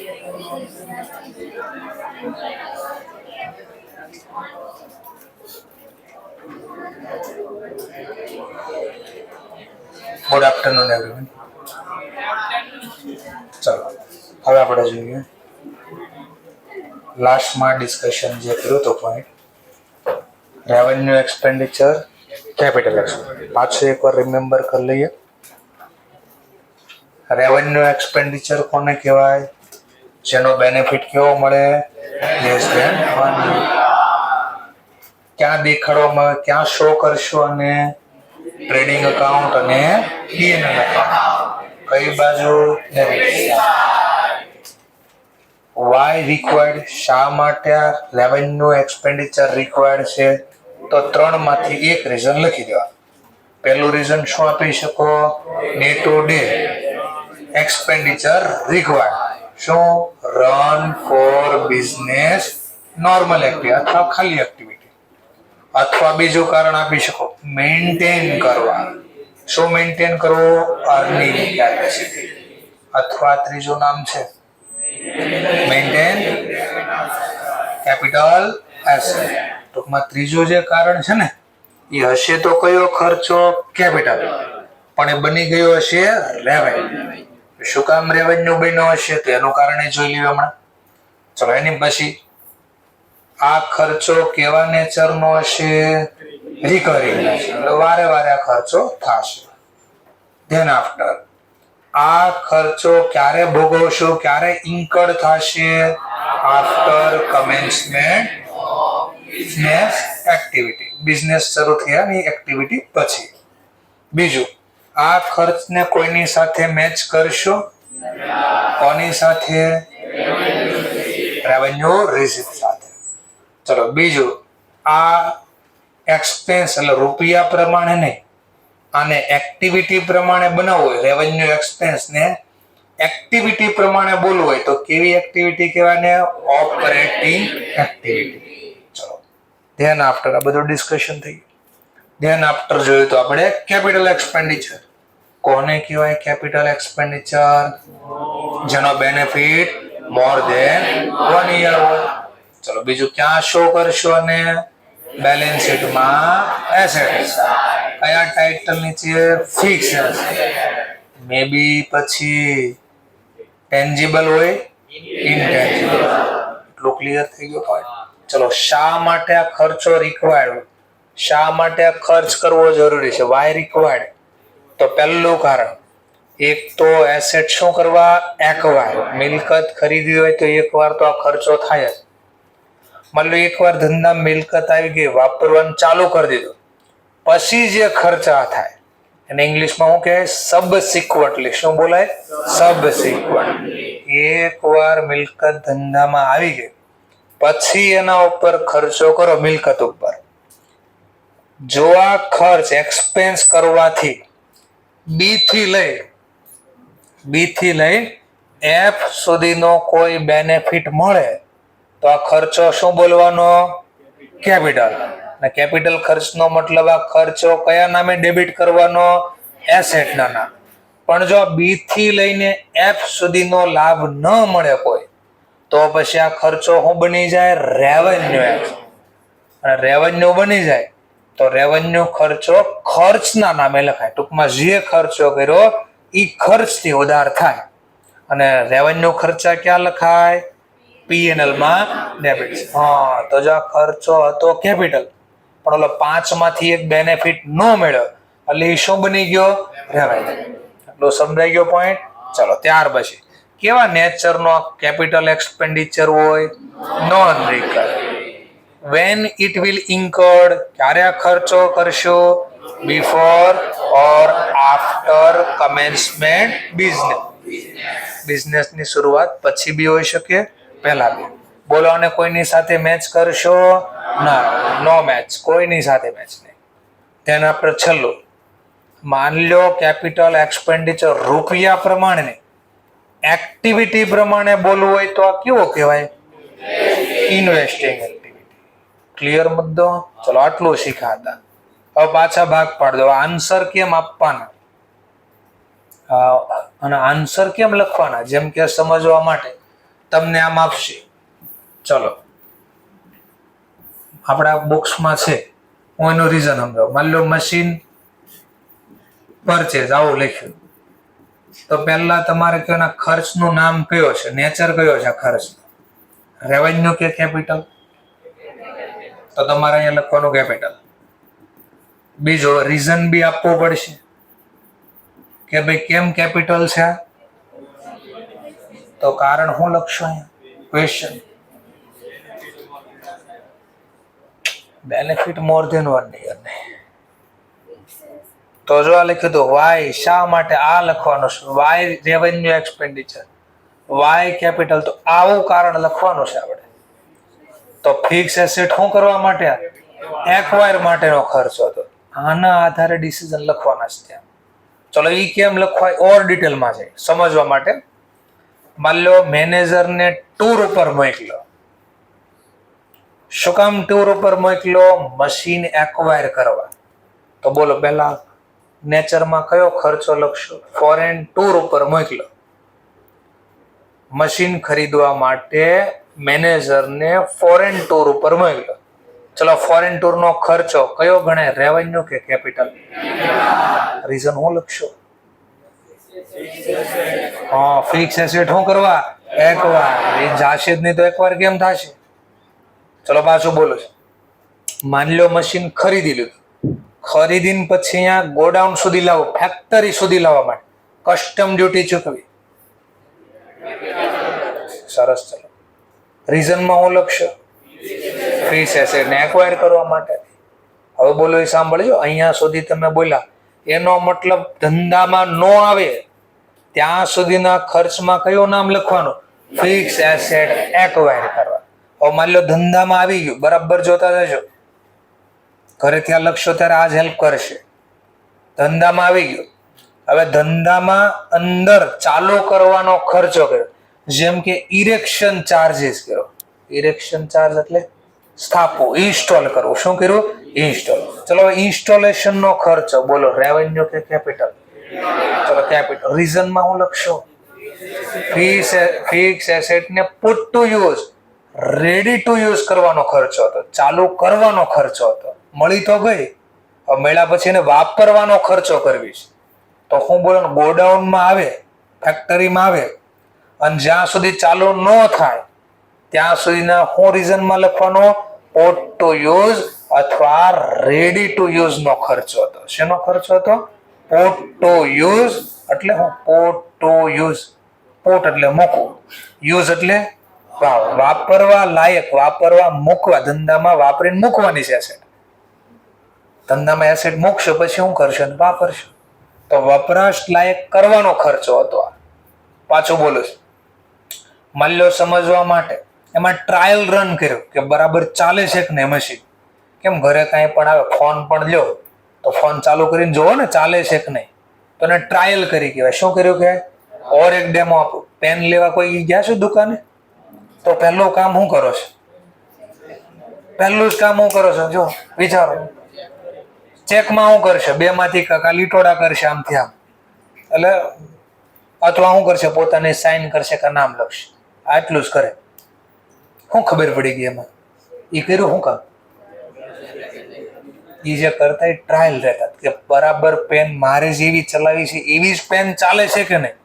Good afternoon everyone. ચલો હવે આપણે જોઈએ લાસ્ટમાં ડિસ્કશન જે કર્યું તો point revenue expenditure capital expenditure. પાછું એકવાર રિમેમ્બર કરી લઈએ. રેવન્યુ એક્સપેન્ડિચર કોને કહેવાય? જેનો બેનિફિટ કેવો મળે? Less than 1. ક્યાં દેખાડવામાં, ક્યાં શો કરશો? અને ટ્રેડિંગ અકાઉન્ટ અને પીએનએલ અકાઉન્ટ. કઈ બાજુ? Why required? શા માટે રેવન્યુ એક્સપેન્ડિચર રિક્વાયર્ડ છે? તો 3 માંથી એક રીઝન લખી દેવા. પહેલું રીઝન શું આપી શકો? Day to day expenditure required. શું? Run for business normal activity અથવા ખાલી એક્ટિવિટી. અથવા બીજું કારણ આપી શકો મેન્ટેન કરવા. શું મેન્ટેન કરવું? Earning capacity. અથવા ત્રીજું નામ છે મેન્ટેન કેપિટલ એસેટ. ટૂંકમાં ત્રીજું જે કારણ છે ને એ હશે તો કયો ખર્ચો? કેપિટલ. પણ એ બની ગયો હશે રેવન્યુ. શું કામ રેવન્યુ બન્યો હશે તો એનું કારણ જોઈ લઈએ હમણાં. ચલો એની પછી આ ખર્ચો કેવા નેચરનો હશે? Recurring nature. વારે વારે આ ખર્ચો થશે. ધેન આફ્ટર આ ખર્ચો ક્યારે ભોગવશો? ક્યારે ઇન્કર્ડ થશે? After commencement business activity. Business શરૂ થયાની એક્ટિવિટી પછી. બીજું, આ ખર્ચને કોઈની સાથે મેચ કરશો? કોની સાથે? રેવન્યુ રિસીપ્ટ સાથે. ચલો બીજું, આ એક્સપેન્સ એટલે રૂપિયા પ્રમાણે નહીં, આને એક્ટિવિટી પ્રમાણે બનાવવું હોય. રેવન્યુ એક્સપેન્સ ને એક્ટિવિટી પ્રમાણે બોલવું હોય તો કેવી એક્ટિવિટી કહેવાય? Operating activity. ચલો ધ્યાન આફ્ટર આ બધું ડિસ્કશન થઈ ગયું. ધ્યાન આફ્ટર જોયું તો આપણે કેપિટલ એક્સપેન્ડિચર. કોને કહેવાય કેપિટલ એક્સપેન્ડિચર? જેનો બેનિફિટ મોર ધેન 1 યર હોય. ચલો બીજું, ક્યાં શો કરશો? અને બેલેન્સ શીટમાં એસેટ્સ. કયા ટાઇટલ નીચે? Fix asset. મે બી પછી ટેન્જિબલ હોય, ઇનટેન્જિબલ. એટલું ક્લિયર થઈ ગયો પોઈન્ટ. ચલો શા માટે આ ખર્ચો રિક્વાયર્ડ? શા માટે આ ખર્ચ કરવો જરૂરી છે? Why required? તો પહેલું કારણ, એક તો એસેટ શું કરવા? એક્વાયર. મિલકત ખરીદી હોય તો એકવાર તો આ ખર્ચો થાય જ. માની લો એકવાર ધંધા મિલકત આવી ગઈ, વાપરવાનું ચાલુ કરી દીધું, પછી જે ખર્ચા થાય એને ઇંગ્લિશમાં શું કહે? સબસિક્વન્ટલી. શું બોલાય? સબસિક્વન્ટ. એકવાર મિલકત ધંધામાં આવી ગઈ પછી એના ઉપર ખર્ચો કરો મિલકત ઉપર. જો આ ખર્ચ એક્સપેન્સ કરવાથી બી થી લઈ એફ સુધીનો કોઈ બેનિફિટ મળે તો આ ખર્ચો શું બોલવાનો? કેપિટલ. અને કેપિટલ ખર્ચનો મતલબ આ ખર્ચો કયા નામે ડેબિટ કરવાનો? એસેટના નામ. પણ જો બી થી લઈને એફ સુધીનો લાભ ન મળે કોઈ તો પછી આ ખર્ચો શું બની જાય? રેવન્યુ. અને રેવન્યુ બની જાય તો રેવન્યુ ખર્ચો ખર્ચના નામે લખાય. ટૂંકમાં જે ખર્ચો કર્યો એ ખર્ચથી ઉધાર થાય. અને રેવન્યુ ખર્ચા ક્યાં લખાય? પીએનએલ માં ડેબિટ. તો જો આ ખર્ચો હતો કેપિટલ પણ ઓલો 5 માંથી એક બેનિફિટ ન મળ્યો એટલે એ શું બની ગયો? રેવન્યુ. એટલું સમજાઈ ગયો પોઈન્ટ. ચલો ત્યાર પછી કેવા નેચરનો કેપિટલ એક્સપેન્ડિચર હોય? Non recurring. when it will incurred? ક્યારે આ ખર્ચો કરશો? before or after commencement business. બિઝનેસની શરૂઆત પછી બી હોઈ શકે, પહેલા બી. બોલો અને કોઈની સાથે મેચ કરશો? ના, નો મેચ. કોઈની સાથે મેચ નહીં. તેના પર છેલ્લું, માની લો કેપિટલ એક્સપેન્ડિચર રૂપિયા પ્રમાણે નહીં, એક્ટિવિટી પ્રમાણે બોલવું હોય તો આ કેવો કહેવાય? Investing activity. ક્લિયર મુદ્દો? ચલો આટલું શીખાતા. હવે પાછા ભાગ પાડ દો. આન્સર કેમ આપવાના અને આન્સર કેમ લખવાના? જેમ કે સમજવા માટે તમને આમ આપશે. ચલો આપણા બોક્સમાં છે, હું એનું રીઝન સમજાવું. માની લો મશીન પરચેઝ આવું લખ્યું, તો પહેલા તમારે કયો ખર્ચનું નામ કયો છે, નેચર કયો છે ખર્ચ, રેવન્યુ કે કેપિટલ? તો તમારે અહીંયા લખવાનું કેપિટલ. બીજો રીઝન બી આપવું પડશે કે ભાઈ કેમ કેપિટલ છે. તો કારણ હું લખશો અહીંયા question, benefit more than 1 year. તો જો આ લખ્યું હતું વાય, શા માટે આ લખવાનું છે, why revenue expenditure, why capital, તો આવું કારણ લખવાનું છે આપણે. તો ફિક્સ એસેટ શું કરવા માટે, એક્વાયર માટેનો ખર્ચ હતો. આના આધારે ડિસિઝન લખવાના છે ત્યાં. ચલો એ કેમ લખવાય ઓર ડિટેલમાં છે સમજવા માટે. માની લો મેનેજરને ટૂર ઉપર મોકલ્યો. શું કામ ટૂર ઉપર મોકલ્યો? મશીન એક્વાયર કરવા. તો બોલો પહેલા નેચરમાં કયો ખર્ચો લખશો? ફોરેન ટૂર ઉપર મોકલ્યો, મશીન ખરીદવા માટે મેનેજરને ફોરેન ટૂર ઉપર મોકલ્યો. ચલો ફોરેન ટૂર નો ખર્ચો કયો ગણે, રેવન્યુ કે કેપિટલ? રીઝન હું લખશો? હા, ફિક્સ એસેટ શું કરવા, એક્વાયર. એ જાશે જ નહીં તો એક્વાયર કેમ થશે? ચલો પાછું બોલો. માની લો મશીન ખરીદી લીધું, ખરીદીને પછી અહીંયા ગોડાઉન સુધી લાવો, ફેક્ટરી સુધી લાવવા માટે કસ્ટમ ડ્યુટી ચૂકવી. સરસ. ચલો રીઝનમાં હું લખશો? ફિક્સ એસેટ ને એક્વાયર કરવા માટે. હવે બોલો એ સાંભળજો, અહીંયા સુધી તમે બોલ્યા એનો મતલબ ધંધામાં નો આવે ત્યાં સુધીના ખર્ચમાં કયું નામ લખવાનું? ફિક્સ એસેટ એક્વાયર કરવા. હવે માની લો ધંધામાં આવી ગયું, બરાબર જોતા જજો, ઘરે ત્યાં લખશો ત્યારે આ જ હેલ્પ કરશે. ધંધામાં આવી ગયું, હવે ધંધામાં અંદર ચાલુ કરવાનો ખર્ચો કર્યો, જેમ કે ઇરેક્શન ચાર્જીસ કર્યો. ઇરેક્શન ચાર્જ એટલે સ્થાપવું, ઇન્સ્ટોલ કરવું. શું કર્યું? ઇન્સ્ટોલ. ચલો ઇન્સ્ટોલેશન નો ખર્ચો બોલો, રેવન્યુ કે કેપિટલ? ચલો કેપિટલ. રીઝનમાં હું લખશો? ફિક્સ એસેટ ને put to use, ready to use કરવાનો ખર્ચો હતો, ચાલુ કરવાનો ખર્ચો હતો. મળી તો ગઈ, હવે મળ્યા પછી એને વાપરવાનો ખર્ચો કરવી છે. તો હું બોલો ગોડાઉનમાં આવે, ફેક્ટરીમાં આવે અને જ્યાં સુધી ચાલુ ન થાય ત્યાં સુધીના હું રીઝનમાં લખવાનો? પુટ ટુ યુઝ અથવા રેડી ટુ યુઝ નો ખર્ચો હતો. શેનો ખર્ચો હતો? પુટ ટુ યુઝ એટલે હું પુટ ટુ યુઝ. પુટ એટલે મૂકવું, યુઝ એટલે વાપરવા લાયક, વાપરવા મૂકવા. ધંધામાં વાપરીને મૂકવાની છે એસેટ. ધંધામાં એસેટ મૂકશો પછી શું કરશો? વાપરશો. તો વપરાશ લાયક કરવાનો ખર્ચો હતો. પાછું બોલું છું, માની લો સમજવા માટે એમાં ટ્રાયલ રન કર્યો કે બરાબર ચાલે છે કે નહીં મશીન. કેમ ઘરે કાંઈ પણ આવે, ફોન પણ લ્યો તો ફોન ચાલુ કરીને જોવો ને ચાલે છે કે નહીં. તો એને ટ્રાયલ કરી કહેવાય. શું કર્યું કે ઓર એક ડેમો આપો. પેન લેવા કોઈ ગયા છો દુકાને? તો પહેલું કામ શું કરો છો? પહેલું જ કામ શું કરો છો? જો વિચારો, ચેકમાં શું કરશે? 2 માંથી કાકા લીટોડા કરશે આમથી આમ, એટલે અથવા શું કરશે? પોતાની સાઇન કરશે કે નામ લખશે. આટલું જ કરે. શું ખબર પડી ગઈ એમાં? એ કર્યું શું કામ? એ જે કરતા એ ટ્રાયલ રહેતા કે બરાબર પેન મારે જેવી ચલાવી છે એવી જ પેન ચાલે છે કે નહીં.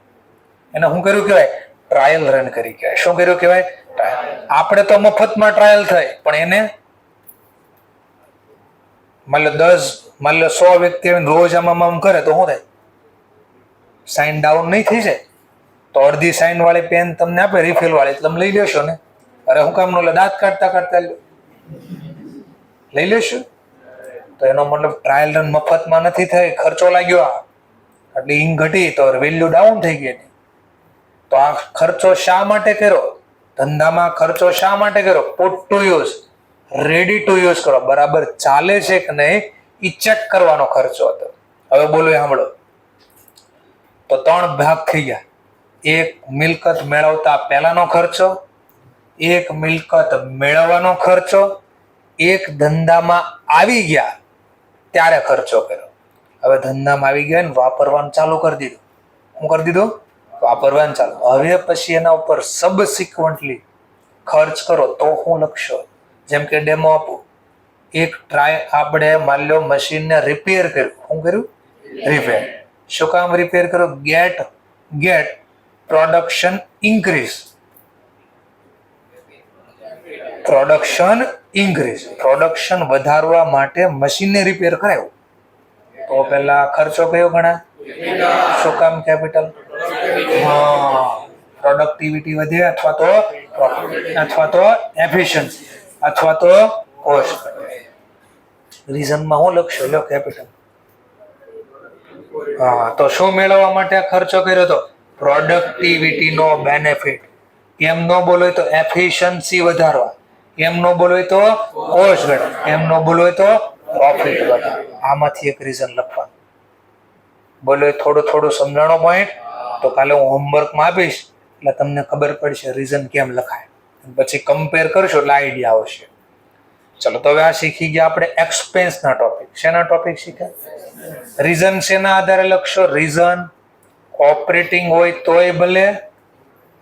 એને શું કર્યું કહેવાય? ટ્રાયલ રન કરી કહેવાય. શું કર્યું કહેવાય? આપણે તો મફતમાં ટ્રાયલ થાય, પણ એને માની લો 100 વ્યક્તિ રોજ આમ કરે તો શું થાય? સાઇન ડાઉન નહીં થઈ જાય? તો અડધી સાઇન વાળી પેન તમને આપે, રિફિલ વાળી, તમે લઈ લેશો ને? અરે હું કામ નો દાંત કાઢતા લઈ લેશો? તો એનો મતલબ ટ્રાયલ રન મફતમાં નથી થઈ, ખર્ચો લાગ્યો. એટલે ઇંગ ઘટી તો વેલ્યુ ડાઉન થઈ ગઈ. તો આ ખર્ચો શા માટે કર્યો? ધંધામાં ખર્ચો શા માટે કર્યો? Put to use, ready to use કરો, બરાબર ચાલે છે કે નહીં એ ચેક કરવાનો ખર્ચો હતો. હવે બોલો સાંભળો. તો 3 ભાગ થઈ ગયા. એક મિલકત મેળવતા પહેલાનો ખર્ચો, એક મિલકત મેળવવાનો ખર્ચો, એક ધંધામાં આવી ગયા ત્યારે ખર્ચો કર્યો. હવે ધંધામાં આવી ગયા ને વાપરવાનું ચાલુ કરી દીધું. શું કરી દીધું? વાપરવાનું ચાલો. હવે પછી એના ઉપર સબસિક્વન્ટલી ખર્ચ કરો તો હું લખશો. જેમ કે ડેમો આપું. એક ટ્રાય આપણે માની લો મશીનને રિપેર કર્યું. શું કર્યું? રિપેર. શું કામ રિપેર કર્યું? Gate production increase. પ્રોડક્શન વધારવા માટે મશીનને રિપેર કરાયું. તો પેલા ખર્ચો કયો ગણાય? શું કામ કેપિટલ? પ્રોડક્ટિવિટી વધે અથવા તો એફિશિયન્સી અથવા તો કોસ્ટ. રીઝનમાં હું લખશો? લો કેપિટલ. તો શું મેળવવા માટે ખર્ચો કર્યો હતો? પ્રોડક્ટિવિટીનો બેનિફિટ. એમ ન બોલો તો એફિશિયન્સી વધારવા, એમ ન બોલો તો કોસ્ટ ઘટાડવા, એમ ન બોલો તો પ્રોફિટ વધારવા. આમાંથી એક રીઝન લખવાનું. બોલો થોડું સમજાણો પોઈન્ટ. તો કાલે હું હોમવર્કમાં આપીશ એટલે તમને ખબર પડશે રીઝન કેમ લખાય. પછી કમ્પેર કરશો એટલે આઈડિયા આવશે. ચલો તો હવે આ શીખી ગયા આપણે એક્સપેન્સના ટોપિક. શેના ટોપિક શીખ્યા? રીઝન શેના આધારે લખશો? રીઝન ઓપરેટિંગ હોય તોય ભલે,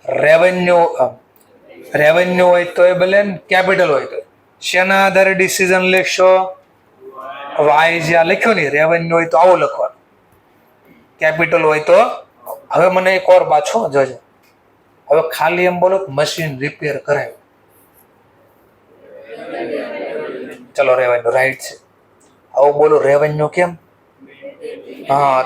રેવન્યુ હોય તોય ભલે, કેપિટલ હોય તો. શેના આધારે ડિસિઝન લેશો? વાય જ્યાં લખ્યો ને રેવન્યુ હોય તો આવું લખવાનું, કેપિટલ હોય તો. હવે મને એક ઓર પાછો જોજો. હવે ખાલી એમ બોલો મશીન રિપેર કરાયું. ચલો રેવન્યુ રાઈટ છે. આવું બોલો રેવન્યુ કેમ?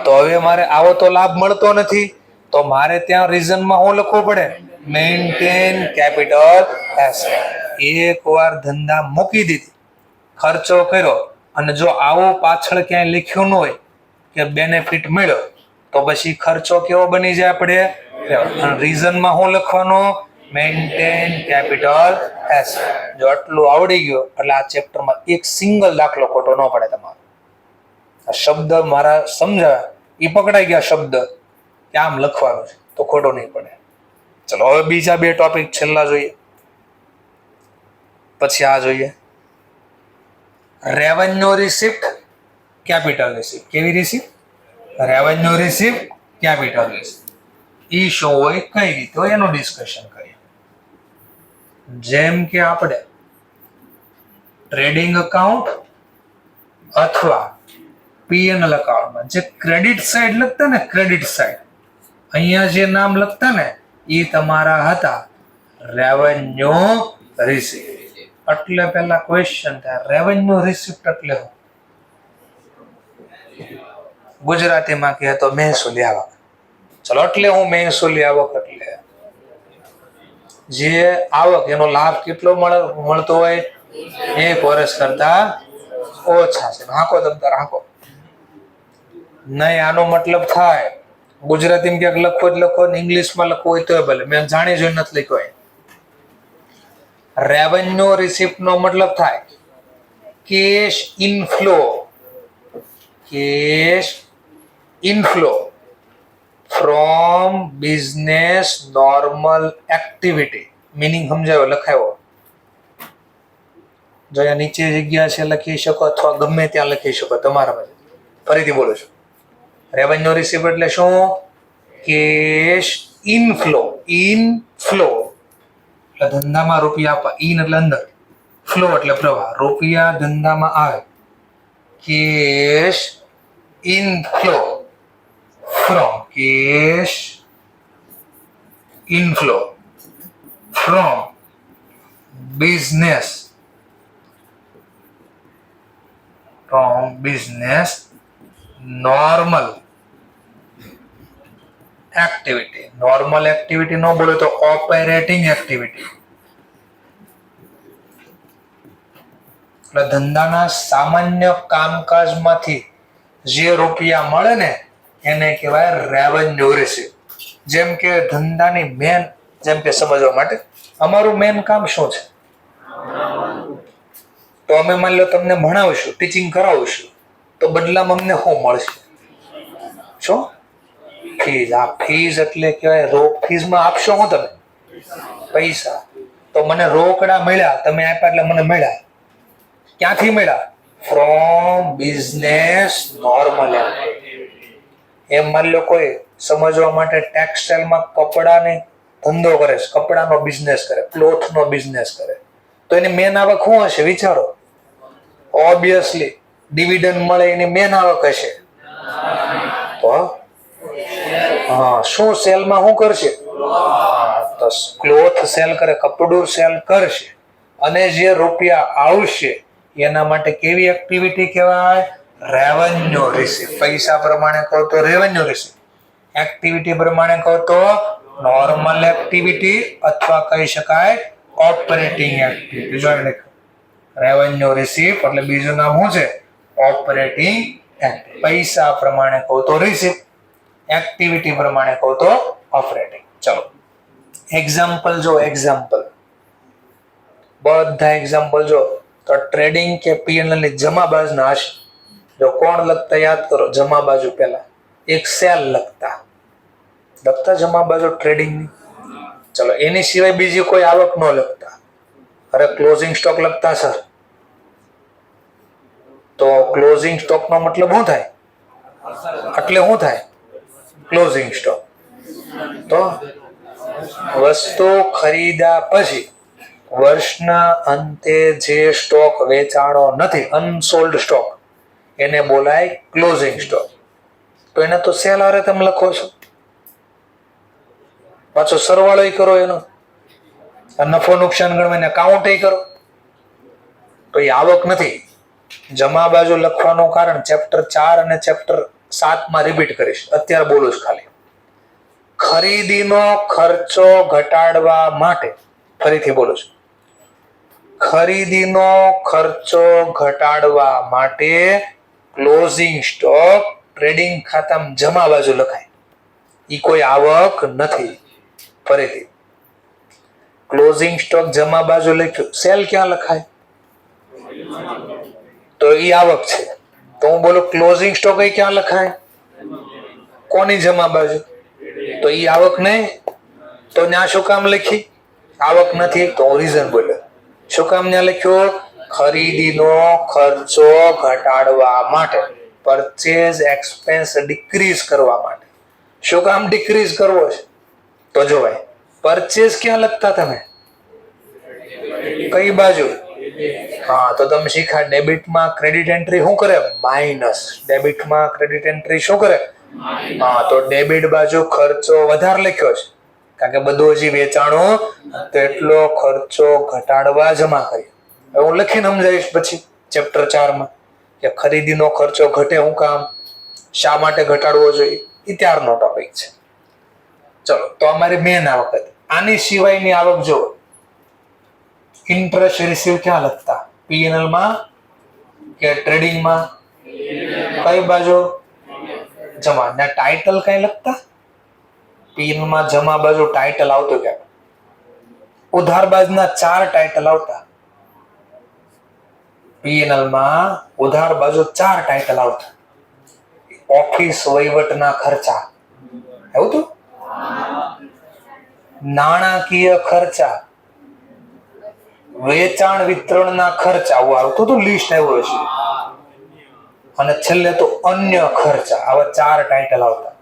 તો હવે મારે આવો તો લાભ મળતો નથી તો મારે ત્યાં રીઝનમાં શું લખવું પડે? Maintain capital asset. એક વાર ધંધા મૂકી દીધી, ખર્ચો કર્યો અને જો આવો પાછળ ક્યાંય લખ્યું ન હોય કે બેનિફિટ મળ્યો તો પછી ખર્ચો કેવો બની જાય? આપણે રીઝનમાં શું લખવાનું? Maintain capital asset. જો આટલું આવડી ગયો એટલે આ ચેપ્ટરમાં એક સિંગલ દાખલો ખોટો ન પડે તમારો. આ શબ્દ મારા સમજાવ્યા એ પકડાઈ ગયા શબ્દ કે આમ લખવાનું છે તો ખોટો નહીં પડે. ચલો હવે બીજા બે ટોપિક છેલ્લા જોઈએ, પછી આ જોઈએ. Revenue receipt, capital receipt. કેવી receipt? Revenue receipt, capital receipt. ઈ શું હોય, કઈ રીતે હોય એનું ડિસ્કશન કરીએ. જેમ કે આપણે ટ્રેડિંગ એકાઉન્ટ અથવા પીએનએલ એકાઉન્ટમાં જે ક્રેડિટ સાઇડ લખતા ને, ક્રેડિટ સાઇડ અહીંયા જે નામ લખતા ને એ તમારા હતા રેવન્યુ રિસિપ્ટ. એટલે પહેલા ક્વેશ્ચન થાય રેવન્યુ રિસિપ્ટ એટલે શું? ગુજરાતીમાં કહે તો મહેસૂલી આવક. ચલો એટલે હું મહેસૂલી આવક એટલે જે આવક એનો લાભ કેટલો મળતો હોય? 1 વર્ષ કરતા ઓછા છે. હાંકો તમ તાર હાંકો. નહીં આનો મતલબ થાય ગુજરાતીમાં ક્યાંક લખો જ લખો ને ઇંગ્લિશમાં લખવું હોય તો ભલે, મેં જાણી જોઈ નથી લખ્યો. રેવન્યુ રિસિપ્ટ નો મતલબ થાય cash inflow from business normal activity. Meaning સમજાયો? લખાયો? જો અહીંયા નીચે જગ્યા છે લખી શકો અથવા ગમે ત્યાં લખી શકો તમારા. ફરીથી બોલું છું. રેવન્યુ રિસિપ્ટ એટલે શું? કેશ ઇનફ્લો એટલે ધંધામાં રૂપિયા આપવા. ઇન એટલે અંદર, ફ્લો એટલે પ્રવાહ. રૂપિયા ધંધામાં આવે. Cash inflow from business normal activity. Normal activity ન બોલે તો ઓપરેટિંગ એક્ટિવિટી. એટલે ધંધાના સામાન્ય કામકાજમાંથી જે રૂપિયા મળે ને એને કહેવાય રેવન્યુ રિસિપ્ટ. જેમ કે ધંધાની મેન, જેમ કે સમજવા માટે અમારું મેન કામ શું છે? તો અમે માની લો તમને ભણાવશું, ટીચિંગ કરાવશું તો બદલામાં અમને શું મળશે? શું? ફીઝ. આ ફીઝ એટલે કહેવાય ફીઝમાં આપશો હું તમે? પૈસા. તો મને રોકડા મળ્યા, તમે આપ્યા એટલે મને મળ્યા. ક્યાંથી મળ્યા? From business normal. એમ માની લો કોઈ સમજવા માટે ટેક્સટાઇલમાં કપડાને ધંધો કરે છે, કપડાનો બિઝનેસ કરે, ક્લોથનો બિઝનેસ કરે, તો એની મેન આવક શું હશે વિચારો? ઓબ્વિયસલી ડિવિડન્ડ મળે એની મેન આવક હશે. તો શું સેલમાં શું કરશે? તો ક્લોથ સેલ કરે, કપડું સેલ કરશે, અને જે રૂપિયા આવશે એના માટે કેવી એક્ટિવિટી કહેવાય? Revenue receive. પૈસા પ્રમાણે કહો તો રેવન્યુ રિસીવ, એક્ટિવિટી પ્રમાણે કહો તો નોર્મલ એક્ટિવિટી, અથવા કહી શકાય ઓપરેટિંગ એક્ટિવિટી. જોઈ રેવન્યુ રિસીવ એટલે બીજું નામ શું છે? Operating activity. પૈસા પ્રમાણે કહો તો રિસીવ, એક્ટિવિટી પ્રમાણે કહો તો ઓપરેટિંગ. ચલો એક્ઝામ્પલ જો, એક્ઝામ્પલ બધા એક્ઝામ્પલ જો તો ટ્રેડિંગ કે પીએનએલ ની જમા બાજુના હશે. જો કોણ લખતા યાદ કરો, જમા બાજુ પહેલા એક સેલ લખતા જમા બાજુ ટ્રેડિંગ ની. ચલો એની સિવાય બીજી કોઈ આવક ન લખતા. અરે ક્લોઝિંગ સ્ટોક લખતા સર, તો ક્લોઝિંગ સ્ટોક નો મતલબ શું થાય? એટલે શું થાય ક્લોઝિંગ સ્ટોક? તો વસ્તુ ખરીદ્યા પછી વર્ષના અંતે જે સ્ટોક વેચાણો નથી, અનસોલ્ડ સ્ટોક, એને બોલાય ક્લોઝિંગ સ્ટોક. તો એને તો સેલ આરે તમે લખો છો, પાછો સરવાળો કરો એનો, નફો નુકસાન ગણવાને કાઉન્ટ કરો, તો એ આવક નથી. જમા બાજુ લખવાનું કારણ ચેપ્ટર 4 અને ચેપ્ટર 7 માં રિપીટ કરીશ, અત્યારે બોલું છું ખાલી. ખરીદીનો ખર્ચો ઘટાડવા માટે, ફરીથી બોલું છું, ખરીદીનો ખર્ચો ઘટાડવા માટે ક્લોઝિંગ સ્ટોક ટ્રેડિંગ ખાતામાં જમા બાજુ લખાય. ઈ કોઈ આવક નથી. ફરીથી ક્લોઝિંગ સ્ટોક જમા બાજુ લખ્યું, સેલ ક્યાં લખાય? તો ઈ આવક છે. તો હું બોલું ક્લોઝિંગ સ્ટોક એ ક્યાં લખાય? કોની જમા બાજુ? તો ઈ આવક નહીં. તો ત્યાં શું કામ લખી? આવક નથી. તો હું રીઝન બોલ્યો. શું કામ ત્યાં લખ્યું? ખરીદીનો ખર્ચો ઘટાડવા માટે, પરચેઝ એક્સપેન્સ ડિક્રીઝ કરવા માટે. શું કામ ડિક્રીઝ કરવો છે? તો જો ભાઈ પરચેઝ ક્યાં લખતા તમે? કઈ બાજુ? હા, તો તમે શીખા ડેબિટમાં ક્રેડિટ એન્ટ્રી શું કરે? માઇનસ. ડેબિટમાં ક્રેડિટ એન્ટ્રી શું કરે? હા, તો ડેબિટ બાજુ ખર્ચો વધારે લખ્યો છે, કારણ કે બધું હજી વેચાણું, તેટલો ખર્ચો ઘટાડવા જમા કરી. હું લખીને સમજાવીશ પછી ચેપ્ટર 4 માં કે ખરીદીનો ખર્ચો ઘટે શું કામ, શા માટે ઘટાડવો જોઈએ, એ ત્યારનો ટોપિક છે. ચલો, તો અમારી મેન આવક હતી. આની સિવાયની આવક જો ઇન્ટરેસ્ટ રિસીવ ક્યાં લખતા? પીએનએલ માં કે ટ્રેડિંગ માં? કઈ બાજુ? જમા. ને ટાઇટલ કઈ લખતા? પીએનએલ માં જમા બાજુ ટાઇટલ આવતું ક્યાં? ઉધાર બાજુના 4 ટાઇટલ આવતા. પીએનએલ માં ઉધાર બાજુ 4 ટાઇટલ આવતા. ઓફિસ વહીવટના ખર્ચા, એવું તો નાણાકીય ખર્ચા, વેચાણ વિતરણના ખર્ચા, આવું આવતું તો લિસ્ટ આવ્યું હશે. અને છેલ્લે તો અન્ય ખર્ચા. આવા 4 ટાઇટલ આવતા.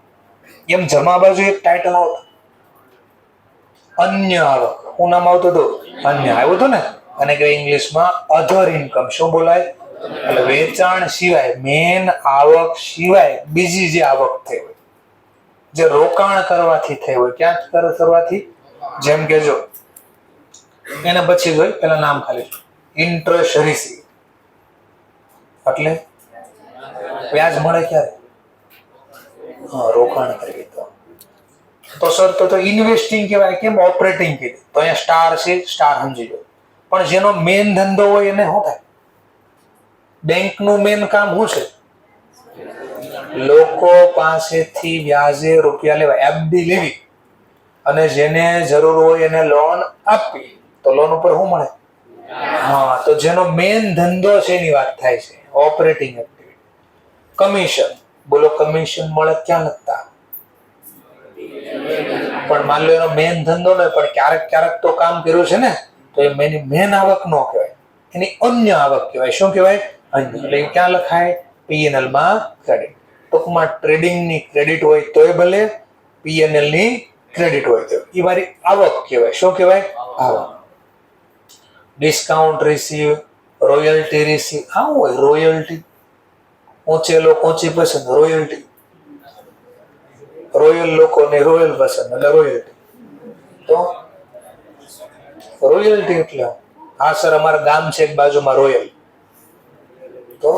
એમ જમા બાજુ એક ટાઇટલ આવતા, અન્ય આવક. શું નામ આવતું હતું? અન્ય. આવ્યું હતું ને. અને કે ઇંગ્લિશમાં અધર ઇન્કમ. શું બોલાય? એટલે વેચાણ સિવાય, મેન આવક સિવાય બીજી જે આવક થઈ હોય, જે રોકાણ કરવાથી થઈ હોય. ક્યાં કરવાથી? જેમ કે જો એને પછી જોઈ, પેલા નામ ખાલી ઇન્ટરેસ્ટ રિસીવ, એટલે વ્યાજ મળે ક્યારે? હા, રોકાણ કરી તો સર તો ઇન્વેસ્ટિંગ કહેવાય. કેમ ઓપરેટિંગ કીધું? તો અહીંયા સ્ટાર છે, સ્ટાર સમજી લો. પણ જેનો મેન ધંધો હોય એને શું થાય? બેંકનું મેન કામ શું છે? લોકો પાસેથી વ્યાજે રૂપિયા લેવા, એફડી લેવી, અને જેને જરૂર હોય એને લોન આપવી. તો લોન ઉપર શું મળે? હા, તો જેનો મેન ધંધો છે એની વાત થાય છે, ઓપરેટિંગ એક્ટિવિટી. કમિશન, બોલો કમિશન મળે ક્યાં લખતા? પણ માન લો એનો મેન ધંધો નહીં, પણ ક્યારેક ક્યારેક તો કામ કર્યું છે ને, તો એ મેન આવક ન કહેવાય, એની અન્ય આવક કહેવાય. શું કહેવાય? અન્ય. એટલે એ ક્યાં લખાય? પીએનએલ માં ક્રેડિટ. ટૂંકમાં ટ્રેડિંગ ની ક્રેડિટ હોય તોય ભલે, પીએનએલ ની ક્રેડિટ હોય તો એ મારી આવક કહેવાય. શું કહેવાય? આવક. ડિસ્કાઉન્ટ રિસીવ, રોયલ્ટી રિસીવ, આવું હોય. રોયલ્ટી, ઊંચેલો ઊંચી પસંદ, રોયલ્ટી. રોયલ લોકોને રોયલ પસંદ એટલે રોયલ્ટી. તો રોયલ્ટી એટલે હા સર અમારા ગામ છે એક બાજુમાં રોયલ. તો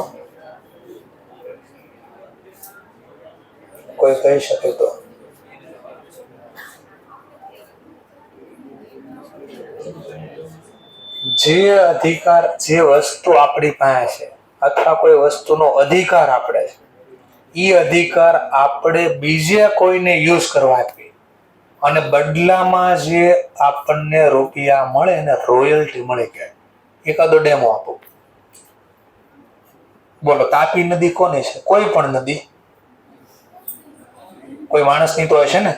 કોઈ કહી શકે તો જે અધિકાર, જે વસ્તુ આપણી પાસે છે અથવા કોઈ વસ્તુનો અધિકાર આપણે છે, એ અધિકાર આપણે બીજા કોઈને યુઝ કરવા આપીએ અને બદલામાં જે આપણને રૂપિયા મળે એને રોયલ્ટી મળે. કે એકાદો ડેમો આપો. બોલો, તાપી નદી કોની છે? કોઈ પણ નદી કોઈ માણસની તો હશે ને.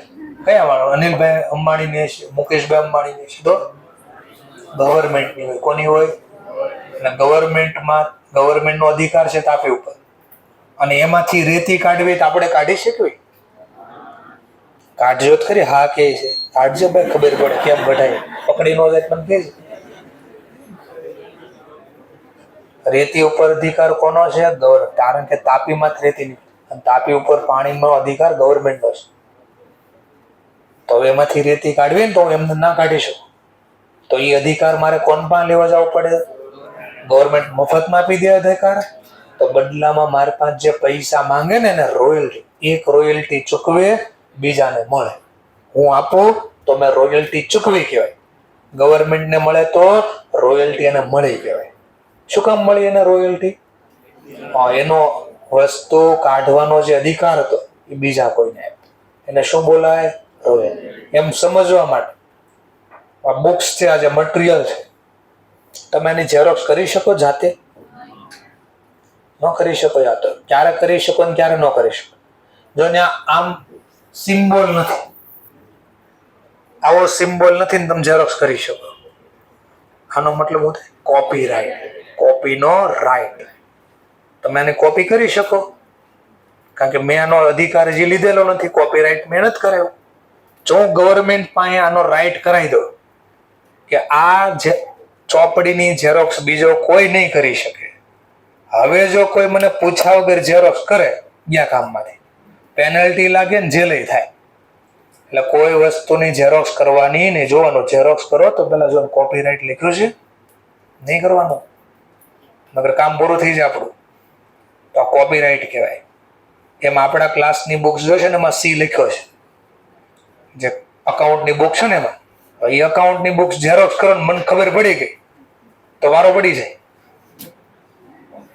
કયા માણસ? અનિલભાઈ અંબાણીની હશે, મુકેશભાઈ અંબાણીની હશે. તો ગવર્મેન્ટની હોય. કોની હોય? અને ગવર્મેન્ટનો અધિકાર છે તાપી ઉપર, અને એમાંથી રેતી કાઢવી તો આપણે કાઢી શકીએ? કાઢજો જ ખરી. હા કે છે કાઢજો ભાઈ, ખબર પડે કેમ કઢાય. પકડી નો જાય પણ કેજ. રેતી ઉપર અધિકાર કોનો છે? કારણ કે તાપીમાં જ રેતી નીકળે અને તાપી ઉપર પાણીનો અધિકાર ગવર્મેન્ટનો છે. તો હવે એમાંથી રેતી કાઢવી ને તો હું એમને ના કાઢી શકું. તો એ અધિકાર મારે કોણ પાસે લેવા જવું પડે? ગવર્મેન્ટ મફતમાં આપી દે અધિકાર. તો બદલામાં મારી પાસે જે પૈસા માંગે ને એને રોયલ્ટી, એક રોયલ્ટી ચૂકવે બીજાને મળે. હું આપું તો મેં રોયલ્ટી ચૂકવી કહેવાય. ગવર્મેન્ટને મળે તો રોયલ્ટી એને મળી કહેવાય. શું કામ મળી એને રોયલ્ટી? એનો વસ્તુ કાઢવાનો જે અધિકાર હતો એ બીજા કોઈને આપ્યો. એને શું બોલાય? રોયલ્ટી. એમ સમજવા માટે આ બુક્સ છે, આ જે મટીરિયલ છે, તમે એની ઝેરોક્સ કરી શકો જાતે? ન કરી શકો. યા તો ક્યારે કરી શકો ને ક્યારે ન કરી શકો. જો ને આમ સિમ્બોલ નથી, આવો સિમ્બોલ નથી ને તમે ઝેરોક્સ કરી શકો. આનો મતલબ શું થાય? કોપીરાઇટ. કોપીનો રાઇટ. તમે આની કોપી કરી શકો, કારણ કે મેં આનો અધિકાર હજી લીધેલો નથી. કોપીરાઇટ મેં નથી કરાયો. જો હું ગવર્મેન્ટ પાસે આનો રાઇટ કરાવી દઉં કે આ ચોપડીની ઝેરોક્સ બીજો કોઈ નહીં કરી શકે, હવે જો કોઈ મને પૂછ્યા વગર ઝેરોક્સ કરે ગયા કામમાંથી, પેનલ્ટી લાગે ને જેલ થાય. એટલે કોઈ વસ્તુની ઝેરોક્સ કરવાની નહીં. જોવાનું ઝેરોક્સ કરો તો પેલા જો કોપીરાઇટ લખ્યું છે નહીં કરવાનું, નકર કામ પૂરું થઈ જાય આપણું. તો આ કોપીરાઇટ કહેવાય. એમાં આપણા ક્લાસની બુક્સ જોશે ને એમાં સી લખ્યો છે, જે અકાઉન્ટની બુક છે ને એમાં. એ અકાઉન્ટની બુક્સ ઝેરોક્સ કરો ને મને ખબર પડી ગઈ તો વારો પડી જાય.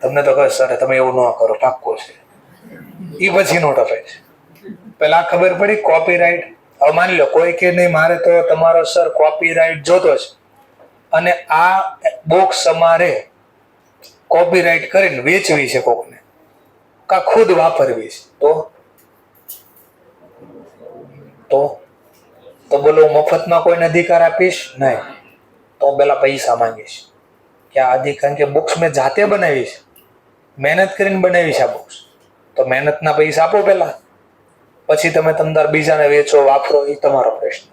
તમને તો કહે સર તમે એવું ન કરો, પાક્કો છે. એ પછી નો ટપાય છે. પેલા ખબર પડી કોપીરાઇટ. હવે માની લો કોઈ કે નહીં મારે તો તમારો સર કોપીરાઇટ જોતો છે અને આ બુક્સ અમારે કોપીરાઇટ કરીને વેચવી છે કોકને, કા ખુદ વાપરવી છે, તો બોલો મફતમાં કોઈને અધિકાર આપીશ? નહીં. તો પેલા પૈસા માંગીશ કે આ અધિકાર, કે બુક્સ મેં જાતે બનાવી છે, મહેનત કરીને બનાવી છે આ બુક્સ, તો મહેનતના પૈસા આપો પેલા, પછી તમે તમતાર બીજાને વેચો વાપરો એ તમારો પ્રશ્ન.